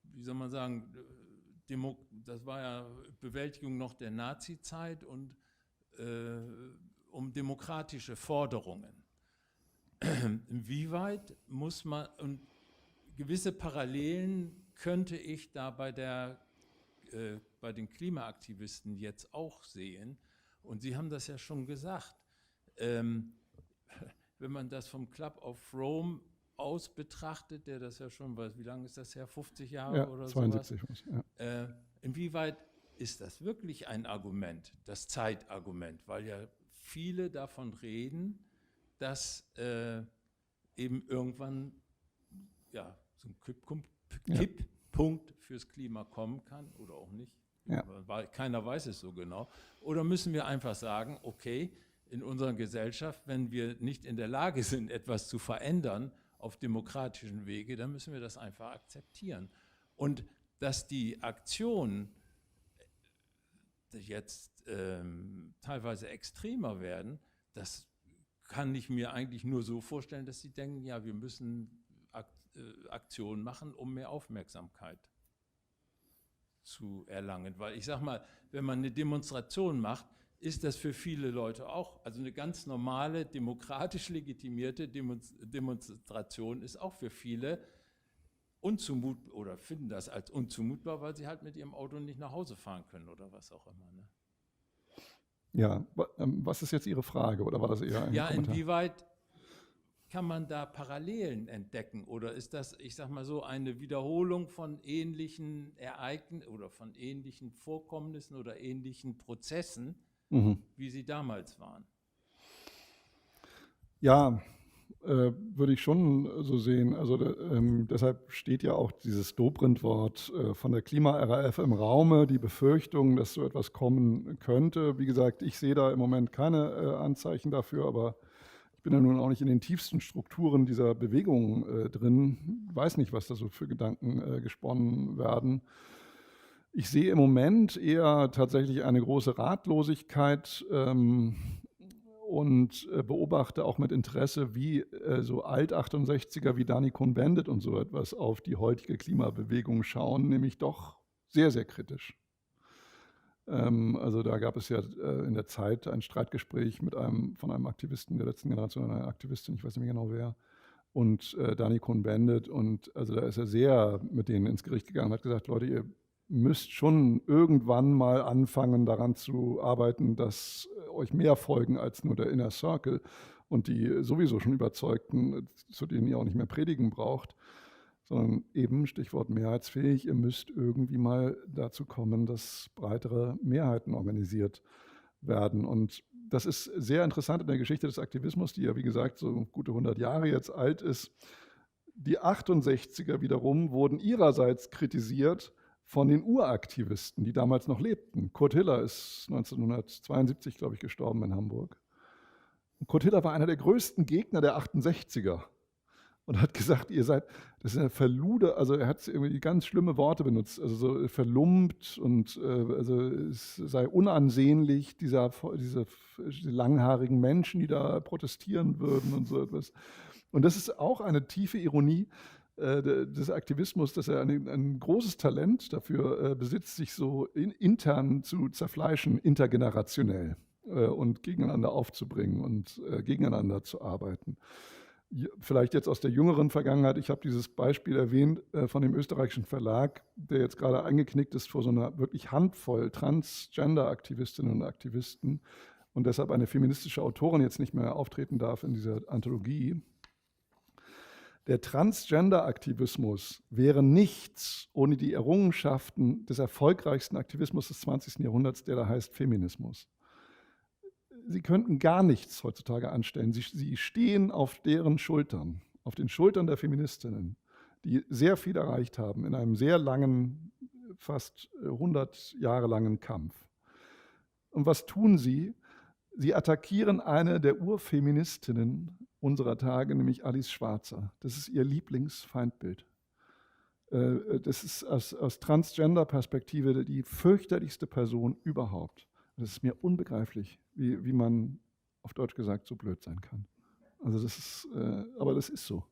wie soll man sagen, das war ja Bewältigung noch der Nazi-Zeit und um demokratische Forderungen. Inwieweit muss man, und gewisse Parallelen könnte ich da bei den Klimaaktivisten jetzt auch sehen. Und Sie haben das ja schon gesagt. Wenn man das vom Club of Rome aus betrachtet, der das ja schon, wie lange ist das her, 50 Jahre oder
72
sowas?
Ja.
Inwieweit ist das wirklich ein Argument, das Zeitargument? Weil ja viele davon reden, dass eben irgendwann ja, so ein Kipppunkt fürs Klima kommen kann oder auch nicht.
Ja.
Weil keiner weiß es so genau. Oder müssen wir einfach sagen, okay, in unserer Gesellschaft, wenn wir nicht in der Lage sind, etwas zu verändern auf demokratischen Wege, dann müssen wir das einfach akzeptieren. Und dass die Aktionen jetzt teilweise extremer werden, das kann ich mir eigentlich nur so vorstellen, dass sie denken, ja, wir müssen Aktionen machen, um mehr Aufmerksamkeit zu erlangen. Weil ich sage mal, wenn man eine Demonstration macht, ist das für viele Leute auch, also eine ganz normale, demokratisch legitimierte Demonstration ist auch für viele unzumutbar oder finden das als unzumutbar, weil sie halt mit ihrem Auto nicht nach Hause fahren können oder was auch immer. Ne?
Ja, was ist jetzt Ihre Frage oder war das eher ein Kommentar?
Inwieweit kann man da Parallelen entdecken oder ist das, ich sag mal so, eine Wiederholung von ähnlichen Ereignissen oder von ähnlichen Vorkommnissen oder ähnlichen Prozessen, wie sie damals waren?
Ja, würde ich schon so sehen. Also deshalb steht ja auch dieses Dobrindt-Wort von der Klima-RAF im Raume, die Befürchtung, dass so etwas kommen könnte. Wie gesagt, ich sehe da im Moment keine Anzeichen dafür, aber ich bin ja nun auch nicht in den tiefsten Strukturen dieser Bewegung drin. Ich weiß nicht, was da so für Gedanken gesponnen werden. Ich sehe im Moment eher tatsächlich eine große Ratlosigkeit und beobachte auch mit Interesse, wie so Alt-68er wie Dani Cohn-Bendit und so etwas auf die heutige Klimabewegung schauen, nämlich doch sehr, sehr kritisch. Also da gab es ja in der Zeit ein Streitgespräch von einem Aktivisten der letzten Generation, einer Aktivistin, ich weiß nicht mehr genau wer, und Dani Cohn-Bendit. Und also da ist er sehr mit denen ins Gericht gegangen und hat gesagt, Leute, ihr müsst schon irgendwann mal anfangen, daran zu arbeiten, dass euch mehr folgen als nur der Inner Circle und die sowieso schon Überzeugten, zu denen ihr auch nicht mehr predigen braucht, sondern eben, Stichwort mehrheitsfähig, ihr müsst irgendwie mal dazu kommen, dass breitere Mehrheiten organisiert werden. Und das ist sehr interessant in der Geschichte des Aktivismus, die ja, wie gesagt, so gute 100 Jahre jetzt alt ist. Die 68er wiederum wurden ihrerseits kritisiert von den Uraktivisten, die damals noch lebten. Kurt Hiller ist 1972, glaube ich, gestorben in Hamburg. Und Kurt Hiller war einer der größten Gegner der 68er und hat gesagt, ihr seid, das ist eine Verlude, also er hat irgendwie ganz schlimme Worte benutzt, also so verlumpt und also es sei unansehnlich, diese langhaarigen Menschen, die da protestieren würden und so etwas. Und das ist auch eine tiefe Ironie des Aktivismus, dass er ein großes Talent dafür besitzt, sich so intern zu zerfleischen, intergenerationell und gegeneinander aufzubringen und gegeneinander zu arbeiten. Vielleicht jetzt aus der jüngeren Vergangenheit, ich habe dieses Beispiel erwähnt von dem österreichischen Verlag, der jetzt gerade eingeknickt ist vor so einer wirklich Handvoll Transgender-Aktivistinnen und Aktivisten und deshalb eine feministische Autorin jetzt nicht mehr auftreten darf in dieser Anthologie. Der Transgender-Aktivismus wäre nichts ohne die Errungenschaften des erfolgreichsten Aktivismus des 20. Jahrhunderts, der da heißt Feminismus. Sie könnten gar nichts heutzutage anstellen. Sie stehen auf deren Schultern, auf den Schultern der Feministinnen, die sehr viel erreicht haben in einem sehr langen, fast 100 Jahre langen Kampf. Und was tun sie? Sie attackieren eine der Urfeministinnen unserer Tage, nämlich Alice Schwarzer. Das ist ihr Lieblingsfeindbild. Das ist aus Transgender-Perspektive die fürchterlichste Person überhaupt. Das ist mir unbegreiflich, wie man auf Deutsch gesagt so blöd sein kann. Also das ist, aber das ist so.